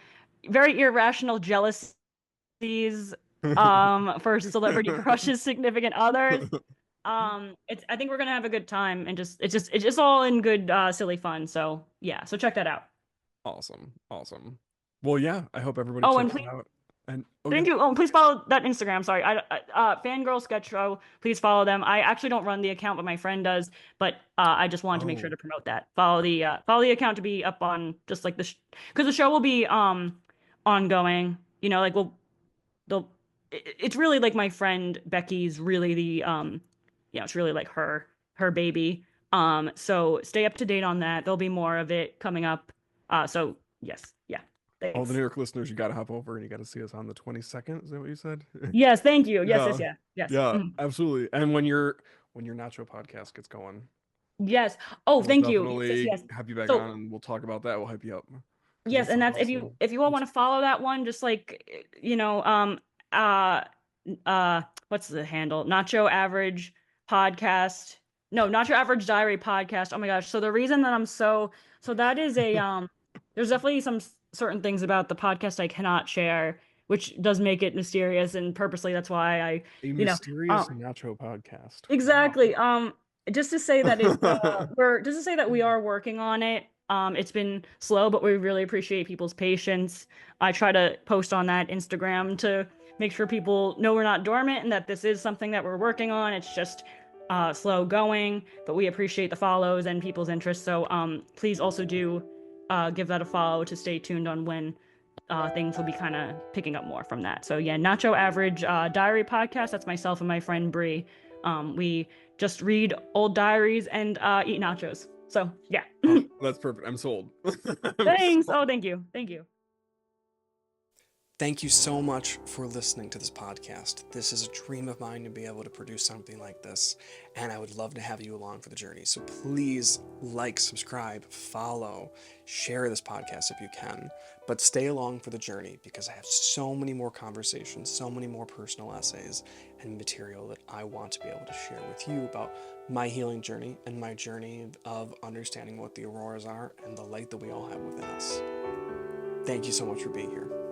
very irrational jealousy for celebrity crushes, significant others. It's I think we're gonna have a good time and it's just all in good silly fun. So yeah, so check that out. Awesome. Awesome. Well, yeah, I hope everybody Oh, and checks it please out. And oh yeah. thank you. Oh, please follow that Instagram. Sorry, Fangirl Sketch Show. Please follow them. I actually don't run the account, but my friend does. But I just wanted to make sure Oh, to promote that. Follow the account to be up on just like because the show will be ongoing. Like they'll it's really like my friend Becky's really the it's really like her baby. So stay up to date on that. There'll be more of it coming up. So yes, yeah. all the New Thanks. York listeners, you gotta hop over and you gotta see us on the 22nd. Is that what you said? Yes, thank you. Yes, yes, Yeah. yeah. Yes. Yeah, Mhm. absolutely. And when your Nacho podcast gets going, Yes. Oh, we'll thank you. Yes, yes, definitely yes. have you back on So and we'll talk about that. We'll hype you up because yes, that and sounds that's awesome. if you all I'm want s- to follow that one, just like uh what's the handle? Nacho Average Podcast. No, Nacho Average Diary Podcast. Oh my gosh. So the reason that so that is a there's definitely some certain things about the podcast I cannot share, which does make it mysterious and purposely that's why I, a you know, mysterious Nacho podcast. Wow. exactly. Just to say that we're just to say that we are working on it. It's been slow, but we really appreciate people's patience. I try to post on that Instagram to make sure people know we're not dormant and that this is something that we're working on. It's just slow going, but we appreciate the follows and people's interest. So please also do give that a follow to stay tuned on when things will be kind of picking up more from that. So yeah, Nacho Average Diary Podcast. That's myself and my friend Bree. We just read old diaries and eat nachos. So yeah. That's perfect. I'm sold. I'm Thanks. sold. Oh, thank you. Thank you. Thank you so much for listening to this podcast. This is a dream of mine to be able to produce something like this, and I would love to have you along for the journey. So please like, subscribe, follow, share this podcast if you can, but stay along for the journey because I have so many more conversations, so many more personal essays and material that I want to be able to share with you about my healing journey and my journey of understanding what the auroras are and the light that we all have within us. Thank you so much for being here.